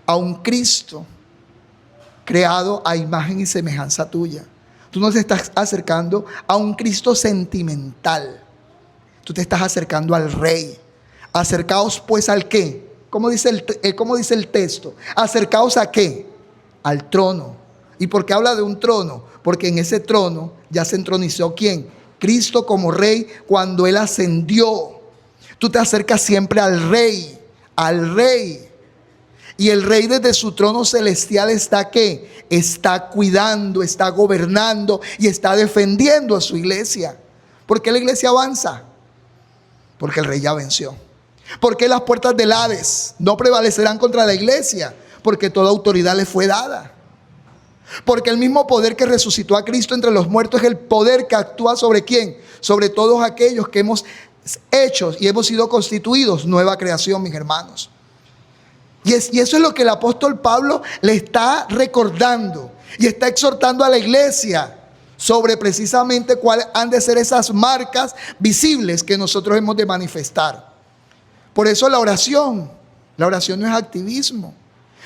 a un Cristo creado a imagen y semejanza tuya. Tú no te estás acercando a un Cristo sentimental. Tú te estás acercando al Rey. Acercaos pues al ¿qué? ¿Cómo dice el texto? Acercaos a ¿qué? Al trono. ¿Y por qué habla de un trono? Porque en ese trono ya se entronizó ¿quién? Cristo como Rey cuando Él ascendió. Tú te acercas siempre al Rey, al Rey. Y el Rey desde su trono celestial está ¿qué? Está cuidando, está gobernando y está defendiendo a su iglesia. ¿Por qué la iglesia avanza? Porque el Rey ya venció. ¿Por qué las puertas del Hades no prevalecerán contra la iglesia? Porque toda autoridad le fue dada. Porque el mismo poder que resucitó a Cristo entre los muertos es el poder que actúa sobre ¿quién? Sobre todos aquellos que hemos hecho y hemos sido constituidos nueva creación, mis hermanos. Y eso es lo que el apóstol Pablo le está recordando y está exhortando a la iglesia sobre precisamente cuáles han de ser esas marcas visibles que nosotros hemos de manifestar. Por eso la oración no es activismo.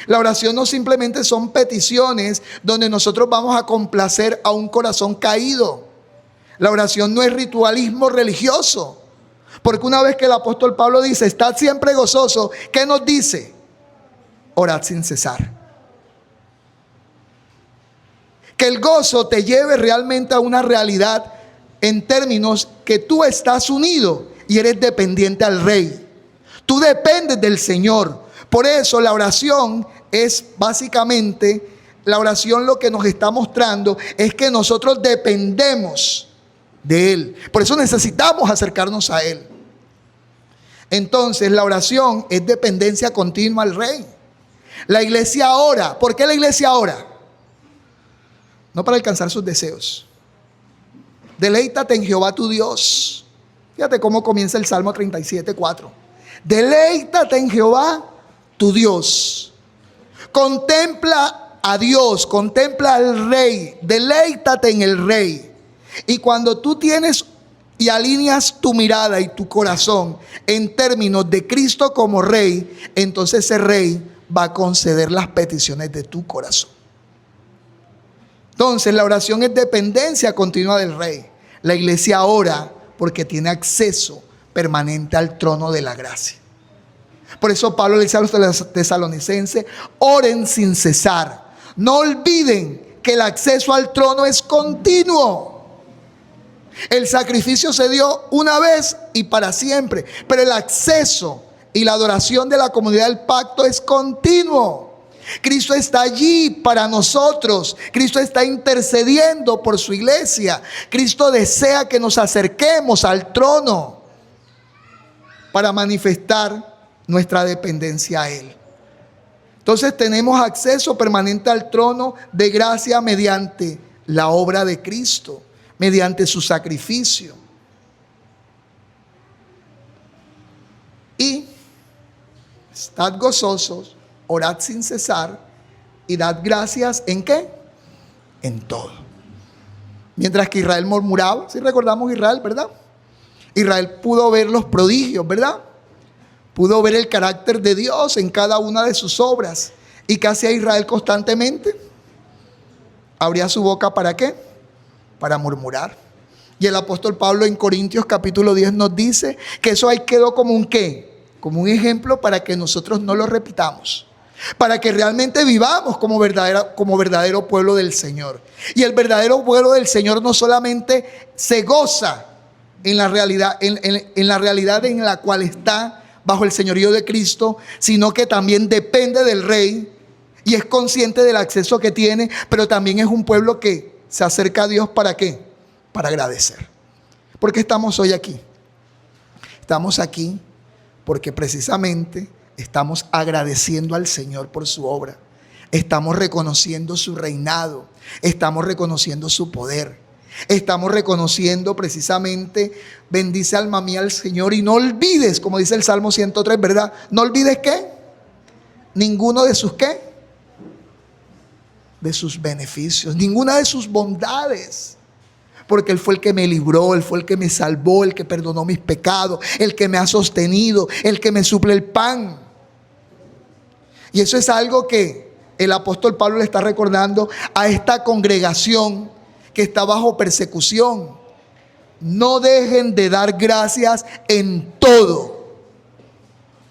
La oración no simplemente son peticiones donde nosotros vamos a complacer a un corazón caído. La oración no es ritualismo religioso. Porque una vez que el apóstol Pablo dice, estad siempre gozoso, ¿qué nos dice? Orad sin cesar. Que el gozo te lleve realmente a una realidad en términos que tú estás unido y eres dependiente al Rey. Tú dependes del Señor. Por eso la oración es básicamente La oración lo que nos está mostrando es que nosotros dependemos de Él. Por eso necesitamos acercarnos a Él. Entonces la oración es dependencia continua al Rey. La iglesia ora. ¿Por qué la iglesia ora? No para alcanzar sus deseos. Deleítate en Jehová tu Dios. Fíjate cómo comienza el Salmo 37:4. Deleítate en Jehová tu Dios. Contempla a Dios, contempla al Rey, deleítate en el Rey. Y cuando tú tienes y alineas tu mirada y tu corazón en términos de Cristo como Rey, entonces ese Rey va a conceder las peticiones de tu corazón. Entonces la oración es dependencia continua del Rey. La iglesia ora porque tiene acceso permanente al trono de la gracia. Por eso Pablo le dice a los tesalonicenses: oren sin cesar. No olviden que el acceso al trono es continuo. El sacrificio se dio una vez y para siempre, pero el acceso y la adoración de la comunidad del pacto es continuo. Cristo está allí para nosotros. Cristo está intercediendo por su iglesia. Cristo desea que nos acerquemos al trono para manifestar nuestra dependencia a Él. Entonces tenemos acceso permanente al trono de gracia mediante la obra de Cristo, mediante su sacrificio. Y estad gozosos, orad sin cesar y dad gracias ¿en qué? En todo. Mientras que Israel murmuraba, si recordamos Israel, ¿verdad? Israel pudo ver los prodigios, ¿verdad? Pudo ver el carácter de Dios en cada una de sus obras. ¿Y qué hacía Israel constantemente? Abría su boca ¿para qué? Para murmurar. Y el apóstol Pablo en Corintios capítulo 10 nos dice que eso ahí quedó como un ¿qué? Como un ejemplo para que nosotros no lo repitamos. Para que realmente vivamos como verdadero pueblo del Señor. Y el verdadero pueblo del Señor no solamente se goza en la realidad en la cual está bajo el señorío de Cristo, sino que también depende del Rey y es consciente del acceso que tiene, pero también es un pueblo que se acerca a Dios ¿para qué? Para agradecer. ¿Por qué estamos hoy aquí? Estamos aquí porque precisamente estamos agradeciendo al Señor por su obra. Estamos reconociendo su reinado. Estamos reconociendo su poder. Estamos reconociendo precisamente, bendice alma mía al Señor y no olvides, como dice el Salmo 103, ¿verdad? No olvides ¿qué? Ninguno de sus ¿qué? De sus beneficios, ninguna de sus bondades. Porque Él fue el que me libró, Él fue el que me salvó, el que perdonó mis pecados, el que me ha sostenido, el que me suple el pan. Y eso es algo que el apóstol Pablo le está recordando a esta congregación que está bajo persecución. No dejen de dar gracias en todo,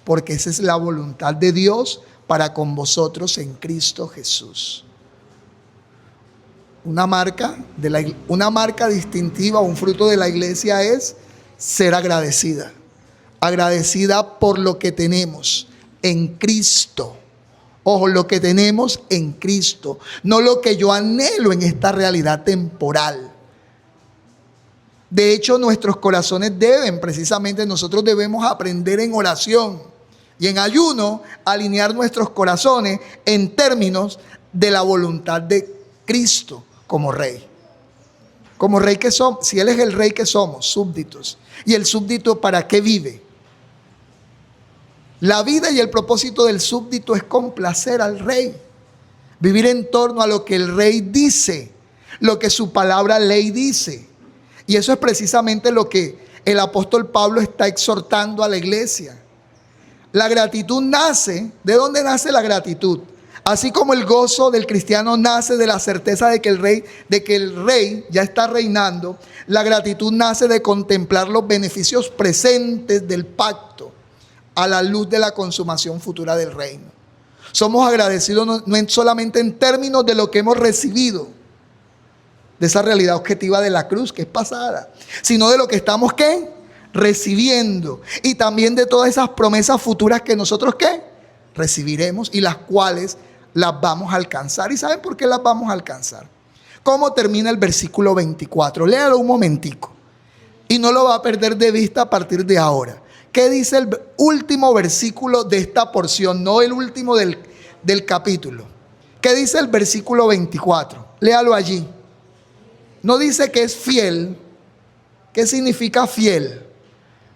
porque esa es la voluntad de Dios para con vosotros en Cristo Jesús. Una marca distintiva, un fruto de la iglesia es ser agradecida. Agradecida por lo que tenemos en Cristo. Ojo, lo que tenemos en Cristo, no lo que yo anhelo en esta realidad temporal. De hecho, nuestros corazones nosotros debemos aprender en oración y en ayuno, alinear nuestros corazones en términos de la voluntad de Cristo como Rey. Como Rey que somos, si Él es el Rey que somos, súbditos. ¿Y el súbdito para qué vive? La vida y el propósito del súbdito es complacer al Rey. Vivir en torno a lo que el Rey dice, lo que su palabra ley dice. Y eso es precisamente lo que el apóstol Pablo está exhortando a la iglesia. La gratitud nace, ¿de dónde nace la gratitud? Así como el gozo del cristiano nace de la certeza de que el rey ya está reinando, la gratitud nace de contemplar los beneficios presentes del pacto a la luz de la consumación futura del reino. Somos agradecidos no solamente en términos de lo que hemos recibido, de esa realidad objetiva de la cruz que es pasada, sino de lo que estamos ¿qué? Recibiendo, y también de todas esas promesas futuras que nosotros ¿qué? Recibiremos y las cuales las vamos a alcanzar. ¿Y saben por qué las vamos a alcanzar? ¿Cómo termina el versículo 24? Léalo un momentico. Y no lo va a perder de vista a partir de ahora. ¿Qué dice el último versículo de esta porción? No el último del capítulo. ¿Qué dice el versículo 24? Léalo allí. No dice que es fiel. ¿Qué significa fiel?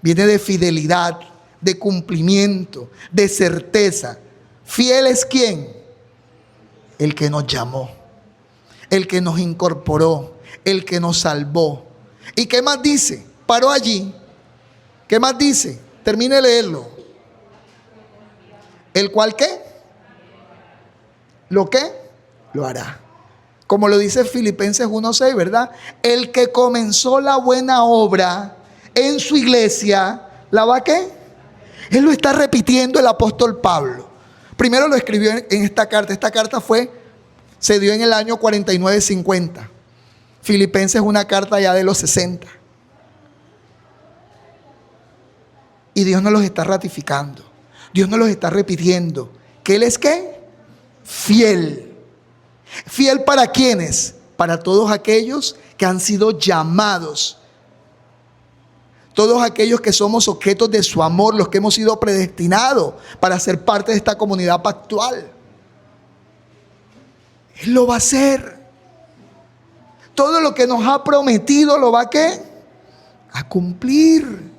Viene de fidelidad, de cumplimiento, de certeza. ¿Fiel es quién? El que nos llamó, el que nos incorporó, el que nos salvó. ¿Y qué más dice? Paró allí. ¿Qué más dice? Termine de leerlo. ¿El cual qué? ¿Lo qué? Lo hará. Como lo dice Filipenses 1:6, ¿verdad? El que comenzó la buena obra en su iglesia, ¿la va a qué? Él lo está repitiendo el apóstol Pablo. Primero lo escribió en esta carta. Esta carta se dio en el año 49-50. Filipenses es una carta ya de los 60. Y Dios nos los está ratificando. Dios nos los está repitiendo. ¿Que Él es qué? Fiel. ¿Fiel para quiénes? Para todos aquellos que han sido llamados. Todos aquellos que somos objetos de su amor, los que hemos sido predestinados para ser parte de esta comunidad pactual. Él lo va a hacer. Todo lo que nos ha prometido lo va a ¿qué? A cumplir.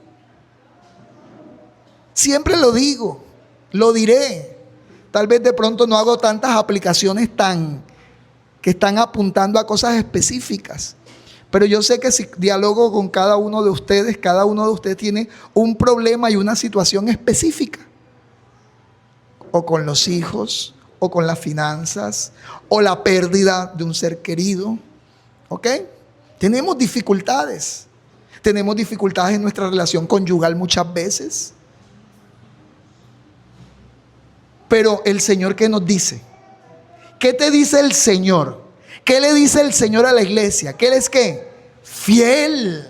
Siempre lo digo, lo diré. Tal vez de pronto no hago tantas aplicaciones que están apuntando a cosas específicas. Pero yo sé que si dialogo con cada uno de ustedes tiene un problema y una situación específica. O con los hijos, o con las finanzas, o la pérdida de un ser querido. ¿Ok? Tenemos dificultades. Tenemos dificultades en nuestra relación conyugal muchas veces. Pero el Señor, ¿qué nos dice? ¿Qué te dice el Señor? ¿Qué le dice el Señor a la iglesia? ¿Que Él es qué? Fiel.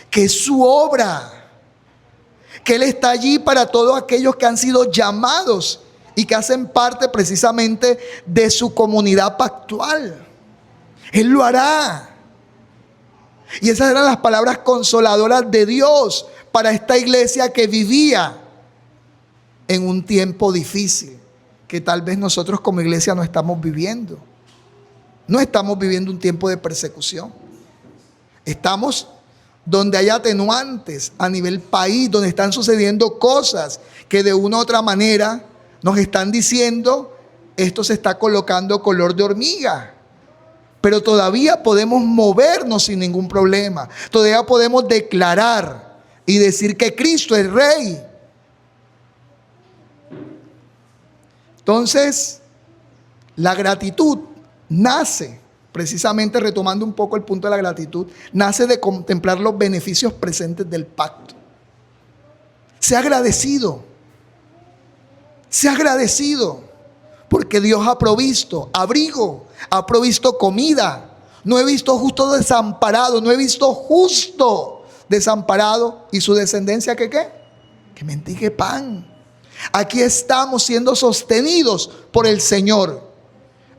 Que es su obra. Que Él está allí para todos aquellos que han sido llamados y que hacen parte precisamente de su comunidad pactual. Él lo hará. Y esas eran las palabras consoladoras de Dios para esta iglesia que vivía en un tiempo difícil, que tal vez nosotros como iglesia no estamos viviendo. No estamos viviendo un tiempo de persecución. Estamos donde hay atenuantes a nivel país, donde están sucediendo cosas que de una u otra manera nos están diciendo, esto se está colocando color de hormiga. Pero todavía podemos movernos sin ningún problema. Todavía podemos declarar y decir que Cristo es Rey. Entonces, la gratitud nace, precisamente retomando un poco el punto de la gratitud, nace de contemplar los beneficios presentes del pacto. Sea agradecido. Sea agradecido. Porque Dios ha provisto abrigo, ha provisto comida. No he visto justo desamparado, no he visto justo desamparado. ¿Y su descendencia qué? Que mendigue pan. Aquí estamos siendo sostenidos por el Señor.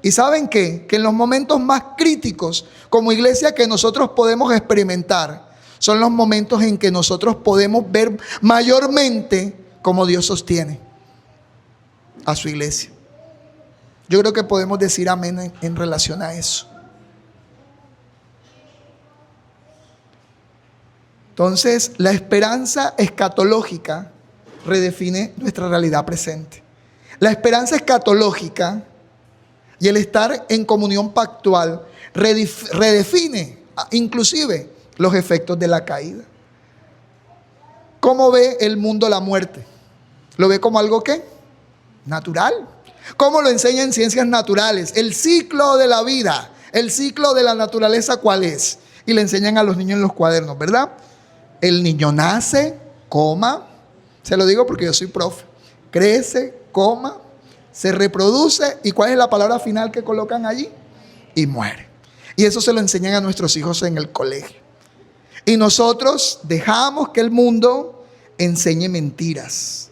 ¿Y saben qué? Que en los momentos más críticos como iglesia que nosotros podemos experimentar son los momentos en que nosotros podemos ver mayormente cómo Dios sostiene a su iglesia. Yo creo que podemos decir amén en relación a eso. Entonces, la esperanza escatológica redefine nuestra realidad presente. La esperanza escatológica y el estar en comunión pactual redefine inclusive los efectos de la caída. ¿Cómo ve el mundo la muerte? ¿Lo ve como algo qué? Natural. ¿Cómo lo enseña en ciencias naturales? El ciclo de la vida, el ciclo de la naturaleza, ¿cuál es? Y le enseñan a los niños en los cuadernos, ¿verdad? El niño nace, coma, se lo digo porque yo soy profe, crece, coma, se reproduce, ¿y cuál es la palabra final que colocan allí? Y muere. Y eso se lo enseñan a nuestros hijos en el colegio. Y nosotros dejamos que el mundo enseñe mentiras.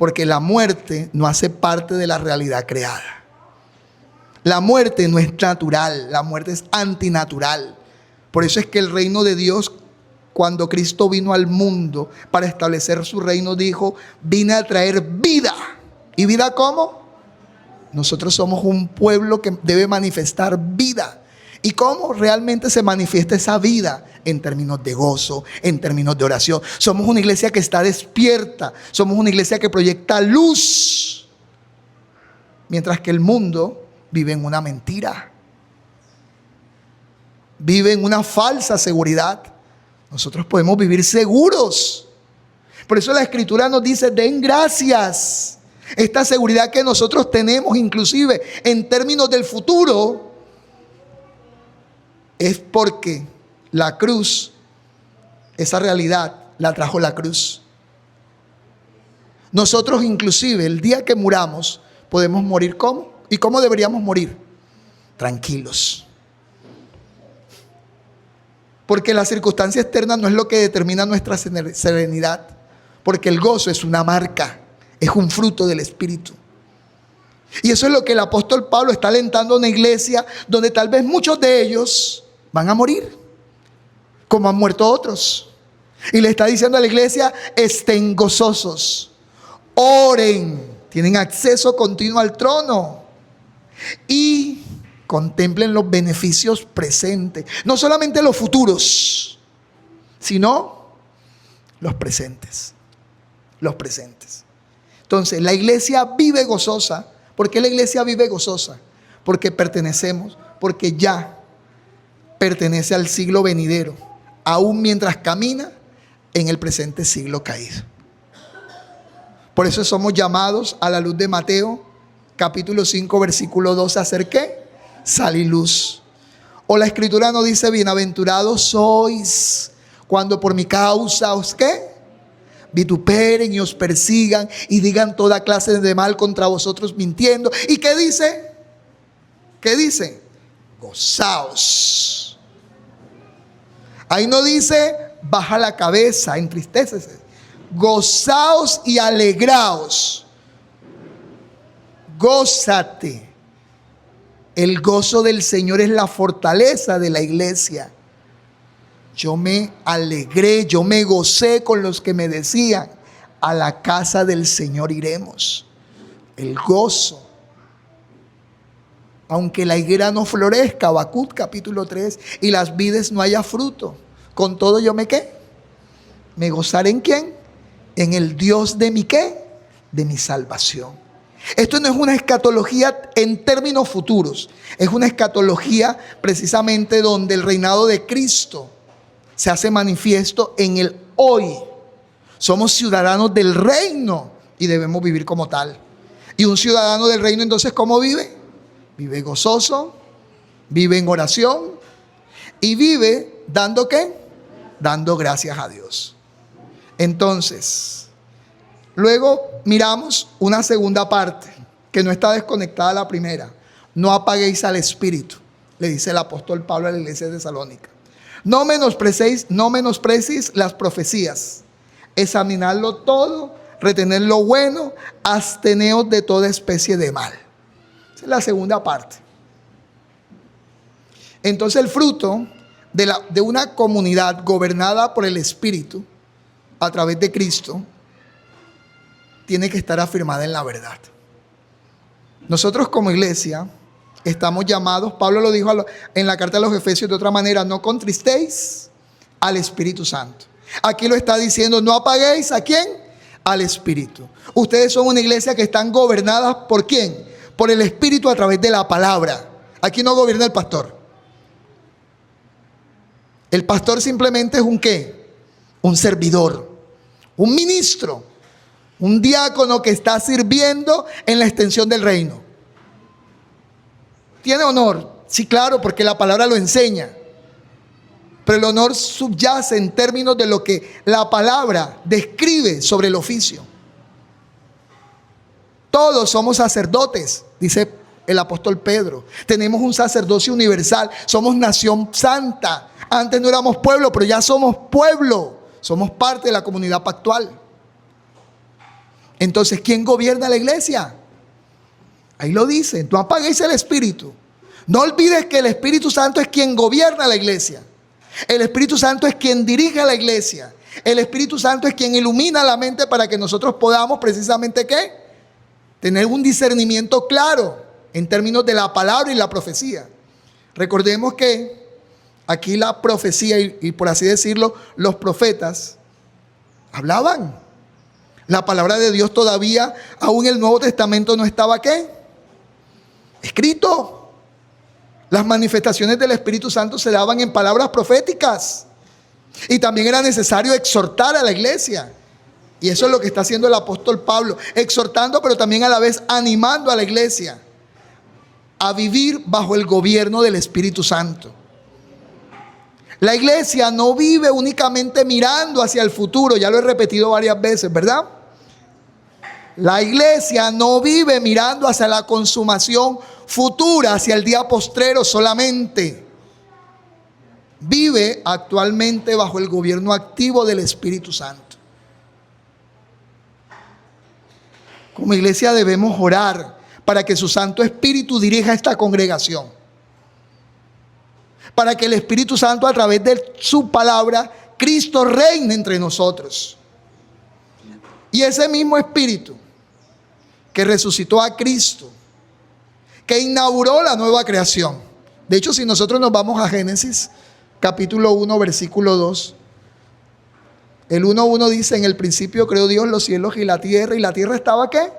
Porque la muerte no hace parte de la realidad creada. La muerte no es natural, la muerte es antinatural. Por eso es que el reino de Dios, cuando Cristo vino al mundo para establecer su reino, dijo: vine a traer vida. ¿Y vida cómo? Nosotros somos un pueblo que debe manifestar vida. ¿Y cómo realmente se manifiesta esa vida? En términos de gozo, en términos de oración. Somos una iglesia que está despierta. Somos una iglesia que proyecta luz. Mientras que el mundo vive en una mentira. Vive en una falsa seguridad. Nosotros podemos vivir seguros. Por eso la Escritura nos dice: den gracias. Esta seguridad que nosotros tenemos, inclusive en términos del futuro, es porque la cruz, esa realidad, la trajo la cruz. Nosotros inclusive el día que muramos podemos morir ¿cómo? ¿Y cómo deberíamos morir? Tranquilos. Porque la circunstancia externa no es lo que determina nuestra serenidad. Porque el gozo es una marca, es un fruto del Espíritu. Y eso es lo que el apóstol Pablo está alentando a una iglesia donde tal vez muchos de ellos van a morir, como han muerto otros. Y le está diciendo a la iglesia: estén gozosos, oren, tienen acceso continuo al trono y contemplen los beneficios presentes. No solamente los futuros, sino los presentes. Los presentes. Entonces, la iglesia vive gozosa. ¿Por qué la iglesia vive gozosa? Porque pertenecemos, porque ya pertenece al siglo venidero, aún mientras camina en el presente siglo caído. Por eso somos llamados a la luz de Mateo, capítulo 5, versículo 12, a hacer ¿qué? Sal y luz. O la Escritura nos dice: bienaventurados sois cuando por mi causa os ¿qué? Vituperen y os persigan y digan toda clase de mal contra vosotros mintiendo. ¿Y qué dice? ¿Qué dice? Gozaos. Ahí no dice baja la cabeza, entristécese. Gozaos y alegraos. Gózate. El gozo del Señor es la fortaleza de la iglesia. Yo me alegré, yo me gocé con los que me decían: a la casa del Señor iremos. El gozo. Aunque la higuera no florezca, Habacuc capítulo 3, y las vides no haya fruto, con todo yo me ¿qué? Me gozaré ¿en quién? En el Dios de mi ¿qué? De mi salvación. Esto no es una escatología en términos futuros. Es una escatología precisamente donde el reinado de Cristo se hace manifiesto en el hoy. Somos ciudadanos del reino y debemos vivir como tal. Y un ciudadano del reino, entonces, ¿cómo vive? Vive gozoso, vive en oración y vive dando ¿qué? Dando gracias a Dios. Entonces, luego miramos una segunda parte que no está desconectada a la primera. No apaguéis al Espíritu, le dice el apóstol Pablo a la iglesia de Tesalónica. No menospreciéis las profecías. Examinadlo todo, retened lo bueno, absteneos de toda especie de mal. Esa es la segunda parte. Entonces el fruto de una comunidad gobernada por el Espíritu a través de Cristo tiene que estar afirmada en la verdad. Nosotros como iglesia estamos llamados, Pablo lo dijo en la carta a los Efesios de otra manera: no contristéis al Espíritu Santo. Aquí lo está diciendo: no apaguéis ¿a quién? Al Espíritu. Ustedes son una iglesia que están gobernadas ¿por quién? Por el Espíritu a través de la palabra. Aquí no gobierna el pastor. El pastor simplemente es un ¿qué? Un servidor, un ministro, un diácono que está sirviendo en la extensión del reino. ¿Tiene honor? Sí, claro, porque la palabra lo enseña. Pero el honor subyace en términos de lo que la palabra describe sobre el oficio. Todos somos sacerdotes, dice el apóstol Pedro. Tenemos un sacerdocio universal. Somos nación santa. Antes no éramos pueblo, pero ya somos pueblo. Somos parte de la comunidad pactual. Entonces, ¿quién gobierna la iglesia? Ahí lo dice, no apaguéis el Espíritu. No olvides que el Espíritu Santo es quien gobierna la iglesia. El Espíritu Santo es quien dirige a la iglesia. El Espíritu Santo es quien ilumina la mente para que nosotros podamos precisamente ¿qué? Tener un discernimiento claro en términos de la palabra y la profecía. Recordemos que aquí la profecía y por así decirlo, los profetas hablaban. La palabra de Dios todavía, aún el Nuevo Testamento no estaba ¿qué? Escrito. Las manifestaciones del Espíritu Santo se daban en palabras proféticas. Y también era necesario exhortar a la iglesia. Y eso es lo que está haciendo el apóstol Pablo, exhortando, pero también a la vez animando a la iglesia a vivir bajo el gobierno del Espíritu Santo. La iglesia no vive únicamente mirando hacia el futuro, ya lo he repetido varias veces, ¿verdad? La iglesia no vive mirando hacia la consumación futura, hacia el día postrero solamente. Vive actualmente bajo el gobierno activo del Espíritu Santo. Como iglesia debemos orar para que su Santo Espíritu dirija esta congregación. Para que el Espíritu Santo, a través de su palabra, Cristo reine entre nosotros. Y ese mismo Espíritu que resucitó a Cristo, que inauguró la nueva creación. De hecho, si nosotros nos vamos a Génesis, capítulo 1, versículo 2, el 1:1 dice: en el principio creó Dios los cielos y la tierra estaba ¿qué?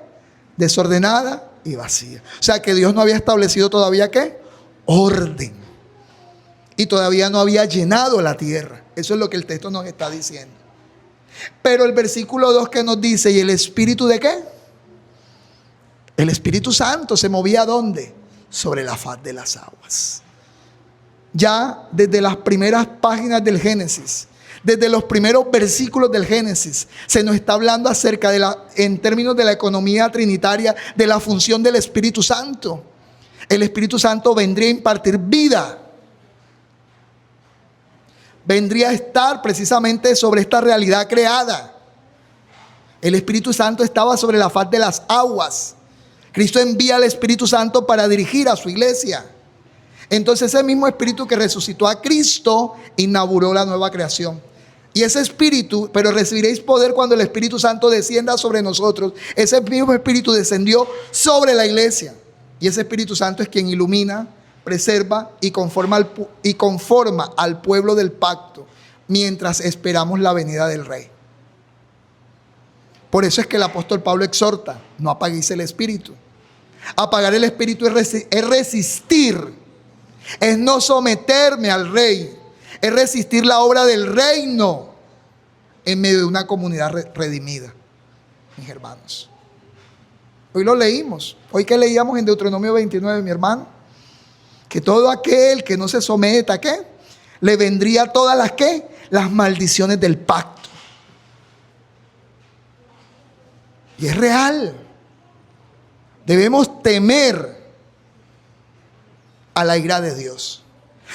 Desordenada y vacía. O sea que Dios no había establecido todavía ¿qué? Orden. Y todavía no había llenado la tierra. Eso es lo que el texto nos está diciendo. Pero el versículo 2 que nos dice: ¿y el Espíritu de qué? El Espíritu Santo se movía ¿dónde? Sobre la faz de las aguas. Ya desde las primeras páginas del Génesis, desde los primeros versículos del Génesis, se nos está hablando acerca en términos de la economía trinitaria, de la función del Espíritu Santo. El Espíritu Santo vendría a impartir vida. Vendría a estar precisamente sobre esta realidad creada. El Espíritu Santo estaba sobre la faz de las aguas. Cristo envía al Espíritu Santo para dirigir a su iglesia. Entonces ese mismo Espíritu que resucitó a Cristo inauguró la nueva creación. Y ese Espíritu, pero recibiréis poder cuando el Espíritu Santo descienda sobre nosotros. Ese mismo Espíritu descendió sobre la iglesia. Y ese Espíritu Santo es quien ilumina, preserva y conforma al pueblo del pacto mientras esperamos la venida del Rey. Por eso es que el apóstol Pablo exhorta: no apaguéis el Espíritu. Apagar el Espíritu es resistir, es no someterme al Rey, es resistir la obra del reino en medio de una comunidad redimida, mis hermanos. Hoy lo leímos, hoy que leíamos en Deuteronomio 29, mi hermano, que todo aquel que no se someta, ¿qué? Le vendría todas las ¿qué? Las maldiciones del pacto. Y es real. Debemos temer a la ira de Dios.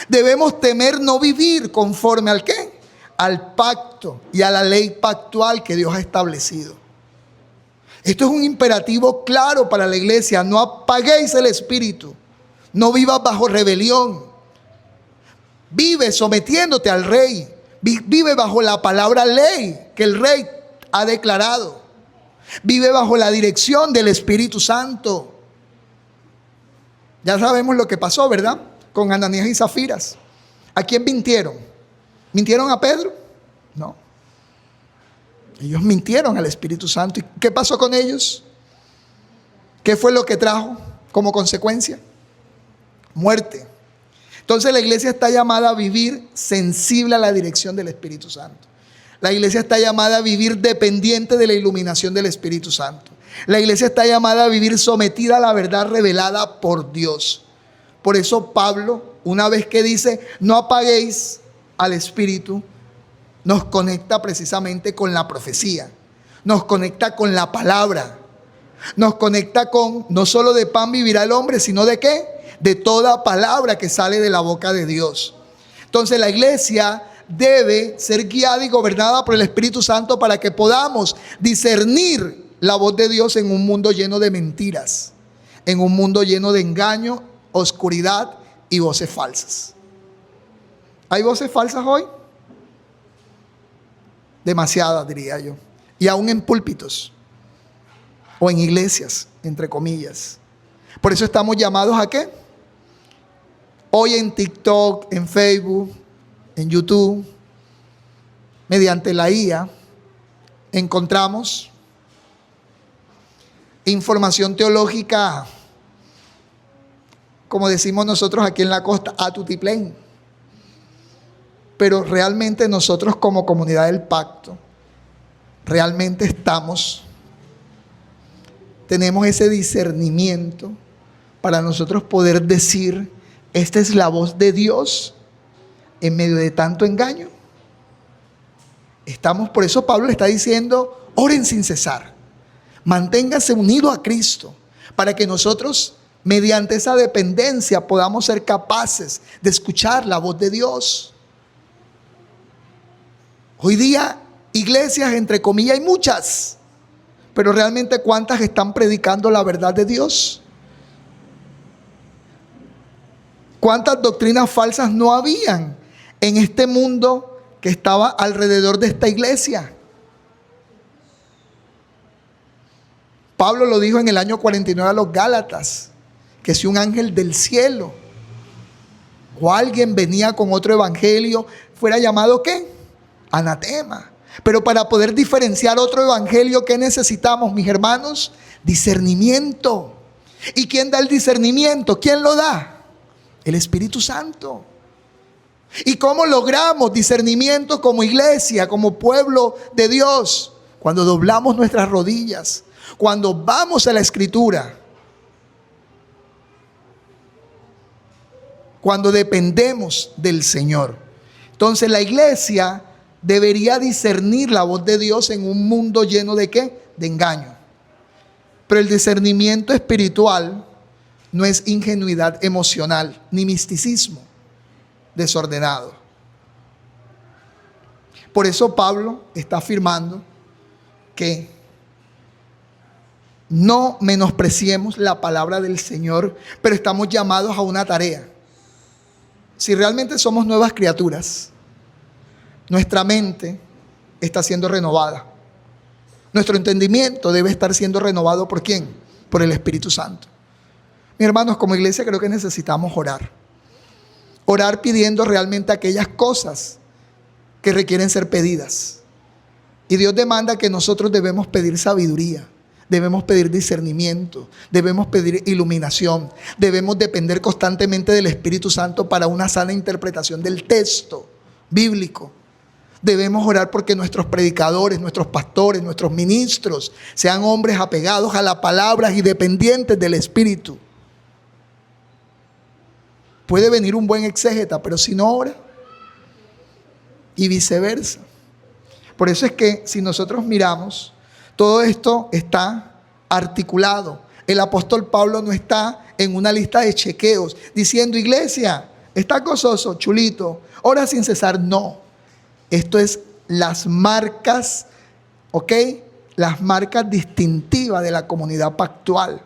Debemos temer no vivir conforme al ¿qué? Al pacto y a la ley pactual que Dios ha establecido. Esto es un imperativo claro para la iglesia. No apaguéis el Espíritu. No vivas bajo rebelión. Vive sometiéndote al Rey. Vive bajo la palabra ley que el Rey ha declarado. Vive bajo la dirección del Espíritu Santo. Ya sabemos lo que pasó, ¿verdad? Con Ananías y Zafiras. ¿A quién mintieron? ¿Mintieron a Pedro? No. Ellos mintieron al Espíritu Santo. ¿Y qué pasó con ellos? ¿Qué fue lo que trajo como consecuencia? Muerte. Entonces la iglesia está llamada a vivir sensible a la dirección del Espíritu Santo. La iglesia está llamada a vivir dependiente de la iluminación del Espíritu Santo. La iglesia está llamada a vivir sometida a la verdad revelada por Dios. Por eso Pablo, una vez que dice no apaguéis al Espíritu, nos conecta precisamente con la profecía. Nos conecta con la palabra. Nos conecta con no solo de pan vivirá el hombre, sino de ¿qué? De toda palabra que sale de la boca de Dios. Entonces la iglesia debe ser guiada y gobernada por el Espíritu Santo para que podamos discernir la voz de Dios en un mundo lleno de mentiras, en un mundo lleno de engaño, oscuridad y voces falsas. ¿Hay voces falsas hoy? Demasiadas, diría yo. Y aún en púlpitos o en iglesias, entre comillas. Por eso estamos llamados ¿a qué? Hoy en TikTok, en Facebook, en YouTube, mediante la IA, encontramos información teológica, como decimos nosotros aquí en la costa, a tutiplén. Pero realmente nosotros como comunidad del pacto, realmente tenemos ese discernimiento para nosotros poder decir, esta es la voz de Dios en medio de tanto engaño. Por eso Pablo le está diciendo, oren sin cesar, manténganse unidos a Cristo, para que nosotros, mediante esa dependencia, podamos ser capaces de escuchar la voz de Dios. Hoy día, iglesias, entre comillas, hay muchas, pero realmente ¿cuántas están predicando la verdad de Dios? ¿Cuántas doctrinas falsas no habían en este mundo que estaba alrededor de esta iglesia? Pablo lo dijo en el año 49 a los Gálatas, que si un ángel del cielo o alguien venía con otro evangelio, fuera llamado ¿qué? Anatema. Pero para poder diferenciar otro evangelio, ¿qué necesitamos, mis hermanos? Discernimiento. ¿Y quién da el discernimiento? ¿Quién lo da? El Espíritu Santo. ¿Y cómo logramos discernimiento como iglesia, como pueblo de Dios? Cuando doblamos nuestras rodillas, cuando vamos a la Escritura, cuando dependemos del Señor. Entonces la iglesia debería discernir la voz de Dios en un mundo lleno de ¿qué? De engaño. Pero el discernimiento espiritual no es ingenuidad emocional ni misticismo desordenado. Por eso Pablo está afirmando que no menospreciemos la palabra del Señor, pero estamos llamados a una tarea. Si realmente somos nuevas criaturas, nuestra mente está siendo renovada. Nuestro entendimiento debe estar siendo renovado ¿por quién? Por el Espíritu Santo. Mis hermanos, como iglesia creo que necesitamos orar. Orar pidiendo realmente aquellas cosas que requieren ser pedidas. Y Dios demanda que nosotros debemos pedir sabiduría, debemos pedir discernimiento, debemos pedir iluminación, debemos depender constantemente del Espíritu Santo para una sana interpretación del texto bíblico. Debemos orar porque nuestros predicadores, nuestros pastores, nuestros ministros sean hombres apegados a la palabra y dependientes del Espíritu. Puede venir un buen exégeta, pero si no ora, y viceversa. Por eso es que si nosotros miramos, todo esto está articulado. El apóstol Pablo no está en una lista de chequeos diciendo, iglesia, está gozoso, chulito, ora sin cesar. No. Esto es las marcas, ¿ok? Las marcas distintivas de la comunidad pactual.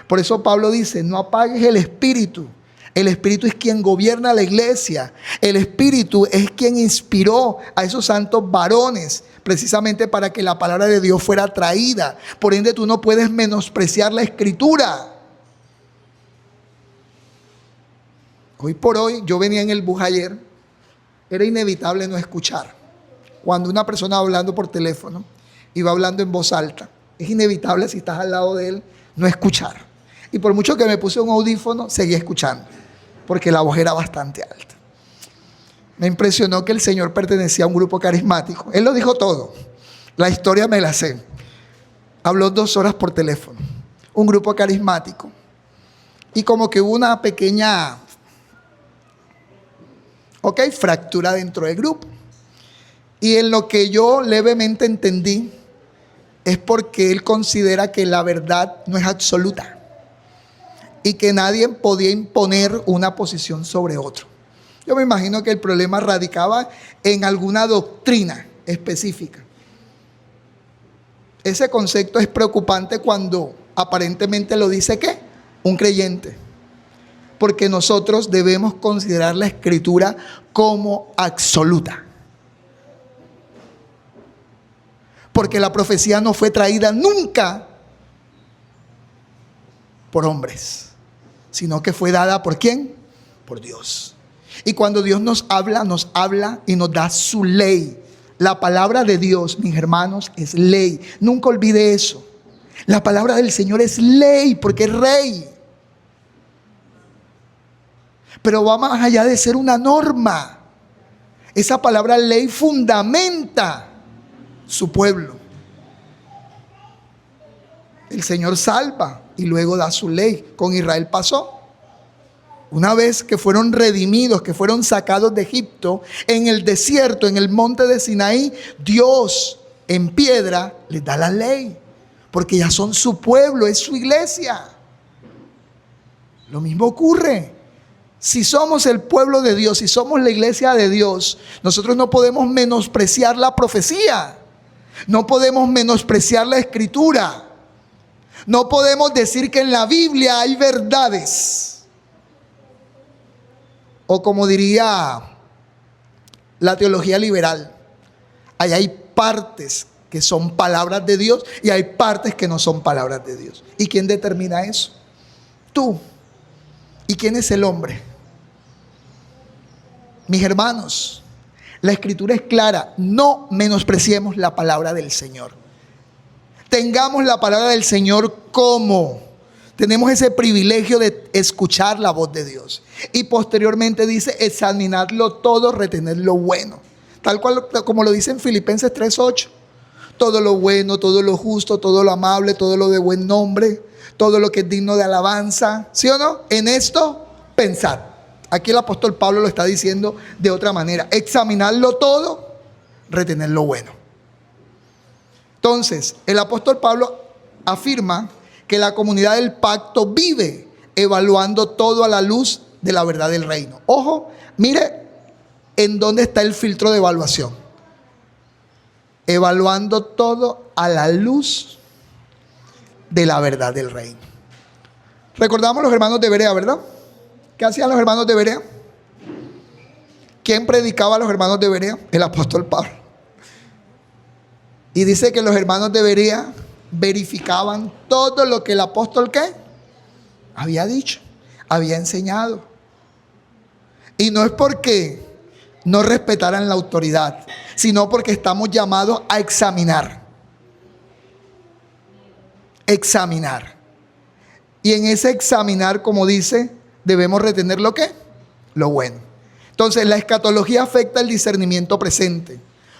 Por eso Pablo dice, no apagues el Espíritu. El Espíritu es quien gobierna la iglesia. El Espíritu es quien inspiró a esos santos varones precisamente para que la palabra de Dios fuera traída. Por ende, tú no puedes menospreciar la Escritura. Hoy por hoy, yo venía en el bus ayer. Era inevitable no escuchar. Cuando una persona va hablando por teléfono y va hablando en voz alta, es inevitable si estás al lado de él no escuchar. Y por mucho que me puse un audífono, seguía escuchando, porque la voz era bastante alta. Me impresionó que el Señor pertenecía a un grupo carismático. Él lo dijo todo. La historia me la sé. Habló 2 horas por teléfono. Un grupo carismático. Y como que hubo una pequeña fractura dentro del grupo. Y en lo que yo levemente entendí es porque él considera que la verdad no es absoluta y que nadie podía imponer una posición sobre otro. Yo me imagino que el problema radicaba en alguna doctrina específica. Ese concepto es preocupante cuando aparentemente lo dice ¿qué? Un creyente. Porque nosotros debemos considerar la Escritura como absoluta. Porque la profecía no fue traída nunca por hombres, sino que fue dada ¿por quién? Por Dios. Y cuando Dios nos habla y nos da su ley. La palabra de Dios, mis hermanos, es ley. Nunca olvide eso. La palabra del Señor es ley porque es rey. Pero va más allá de ser una norma. Esa palabra ley fundamenta su pueblo. El Señor salva y luego da su ley. Con Israel pasó. Una vez que fueron redimidos, que fueron sacados de Egipto, en el desierto, en el monte de Sinaí, Dios en piedra les da la ley. Porque ya son su pueblo, es su iglesia. Lo mismo ocurre. Si somos el pueblo de Dios, si somos la iglesia de Dios, nosotros no podemos menospreciar la profecía. No podemos menospreciar la Escritura. No podemos decir que en la Biblia hay verdades. O como diría la teología liberal, ahí hay partes que son palabras de Dios y hay partes que no son palabras de Dios. ¿Y quién determina eso? Tú. ¿Y quién es el hombre? Mis hermanos, la Escritura es clara. No menospreciemos la palabra del Señor. Tengamos la palabra del Señor como tenemos ese privilegio de escuchar la voz de Dios. Y posteriormente dice, examinadlo todo, retened lo bueno. Tal cual como lo dice en Filipenses 3:8. Todo lo bueno, todo lo justo, todo lo amable, todo lo de buen nombre, todo lo que es digno de alabanza. ¿Sí o no? En esto pensad. Aquí el apóstol Pablo lo está diciendo de otra manera. Examinadlo todo, retened lo bueno. Entonces, el apóstol Pablo afirma que la comunidad del pacto vive evaluando todo a la luz de la verdad del reino. Ojo, mire en dónde está el filtro de evaluación. Evaluando todo a la luz de la verdad del reino. Recordamos los hermanos de Berea, ¿verdad? ¿Qué hacían los hermanos de Berea? ¿Quién predicaba a los hermanos de Berea? El apóstol Pablo. Y dice que los hermanos de Berea verificaban todo lo que el apóstol ¿qué? Había dicho, había enseñado. Y no es porque no respetaran la autoridad, sino porque estamos llamados a examinar. Examinar. Y en ese examinar, como dice, debemos retener lo ¿qué? Lo bueno. Entonces, la escatología afecta el discernimiento presente.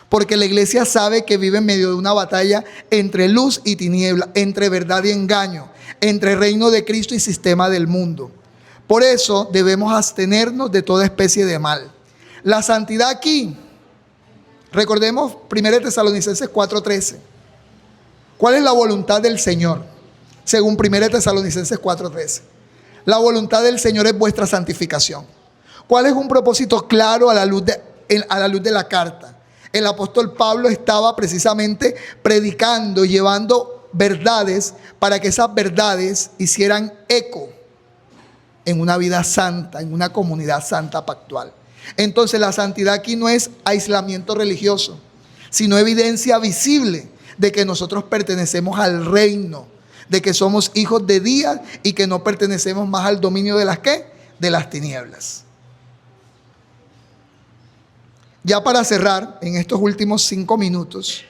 Porque la iglesia sabe que vive en medio de una batalla entre luz y tiniebla, entre verdad y engaño, entre reino de Cristo y sistema del mundo. Por eso debemos abstenernos de toda especie de mal. La santidad aquí, recordemos 1 Tesalonicenses 4:13. ¿Cuál es la voluntad del Señor? Según 1 Tesalonicenses 4:13. La voluntad del Señor es vuestra santificación. ¿Cuál es un propósito claro a la luz de la carta? El apóstol Pablo estaba precisamente predicando, llevando verdades para que esas verdades hicieran eco en una vida santa, en una comunidad santa pactual. Entonces la santidad aquí no es aislamiento religioso, sino evidencia visible de que nosotros pertenecemos al reino, de que somos hijos de Dios y que no pertenecemos más al dominio de las ¿qué? De las tinieblas. Ya para cerrar, en estos últimos 5 minutos,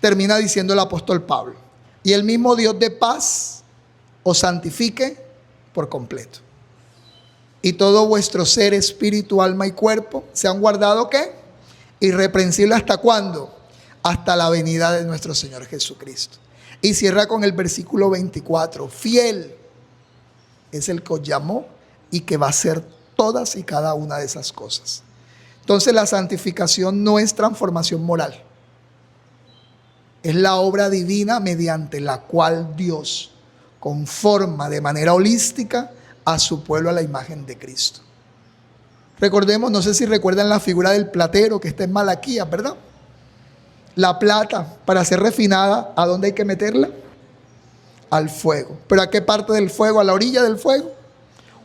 termina diciendo el apóstol Pablo: y el mismo Dios de paz os santifique por completo. Y todo vuestro ser, espíritu, alma y cuerpo sean guardados ¿qué? Irreprensible ¿hasta cuándo? Hasta la venida de nuestro Señor Jesucristo. Y cierra con el versículo 24. Fiel es el que os llamó y que va a hacer todas y cada una de esas cosas. Entonces la santificación no es transformación moral. Es la obra divina mediante la cual Dios conforma de manera holística a su pueblo a la imagen de Cristo. Recordemos, no sé si recuerdan la figura del platero que está en Malaquías, ¿verdad? La plata, para ser refinada, ¿a dónde hay que meterla? Al fuego. ¿Pero a qué parte del fuego? ¿A la orilla del fuego?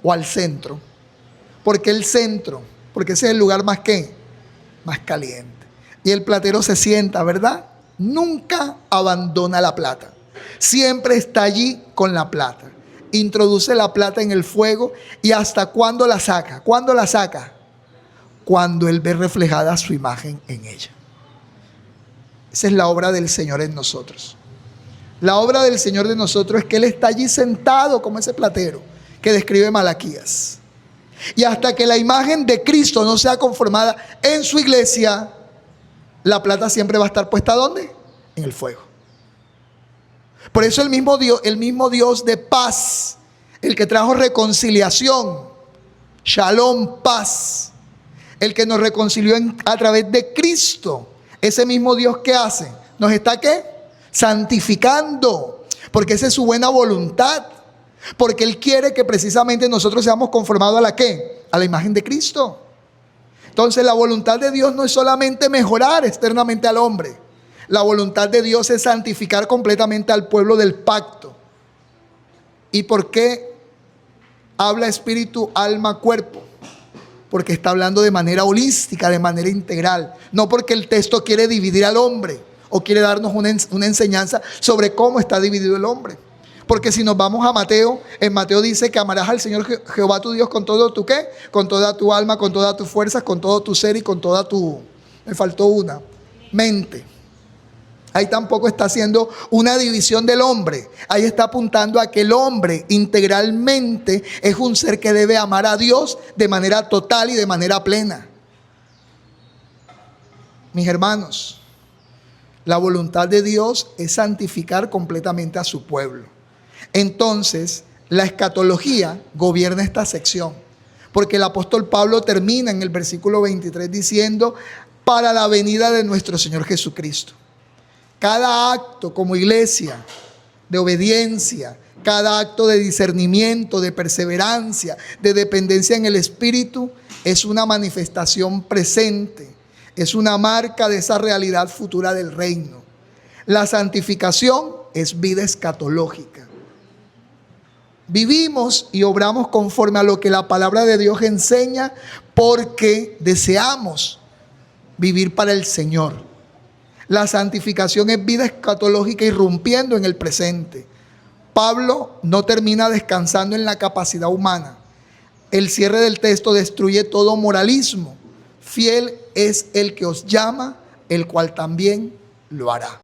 ¿O al centro? ¿Por qué el centro? Porque ese es el lugar más ¿qué? Más caliente. Y el platero se sienta, ¿verdad? Nunca abandona la plata. Siempre está allí con la plata. Introduce la plata en el fuego. ¿Y hasta cuándo la saca? ¿Cuándo la saca? Cuando Él ve reflejada su imagen en ella. Esa es la obra del Señor en nosotros. La obra del Señor de nosotros es que Él está allí sentado como ese platero que describe Malaquías. Y hasta que la imagen de Cristo no sea conformada en su iglesia, la plata siempre va a estar puesta ¿dónde? En el fuego. Por eso el mismo Dios de paz, el que trajo reconciliación, shalom, paz, el que nos reconcilió a través de Cristo, ese mismo Dios que hace, nos está ¿qué? Santificando, porque esa es su buena voluntad, porque Él quiere que precisamente nosotros seamos conformados a la ¿qué? A la imagen de Cristo. Entonces la voluntad de Dios no es solamente mejorar externamente al hombre. La voluntad de Dios es santificar completamente al pueblo del pacto. ¿Y por qué habla espíritu, alma, cuerpo? Porque está hablando de manera holística, de manera integral. No porque el texto quiere dividir al hombre o quiere darnos una enseñanza sobre cómo está dividido el hombre. Porque si nos vamos a Mateo, en Mateo dice que amarás al Señor Jehová tu Dios con todo tu ¿qué? Con toda tu alma, con todas tus fuerzas, con todo tu ser y con toda tu, me faltó una, mente. Ahí tampoco está haciendo una división del hombre. Ahí está apuntando a que el hombre integralmente es un ser que debe amar a Dios de manera total y de manera plena. Mis hermanos, la voluntad de Dios es santificar completamente a su pueblo. Entonces, la escatología gobierna esta sección, porque el apóstol Pablo termina en el versículo 23 diciendo, para la venida de nuestro Señor Jesucristo. Cada acto como iglesia de obediencia, cada acto de discernimiento, de perseverancia, de dependencia en el Espíritu, es una manifestación presente, es una marca de esa realidad futura del reino. La santificación es vida escatológica. Vivimos y obramos conforme a lo que la palabra de Dios enseña porque deseamos vivir para el Señor. La santificación es vida escatológica irrumpiendo en el presente. Pablo no termina descansando en la capacidad humana. El cierre del texto destruye todo moralismo. Fiel es el que os llama, el cual también lo hará.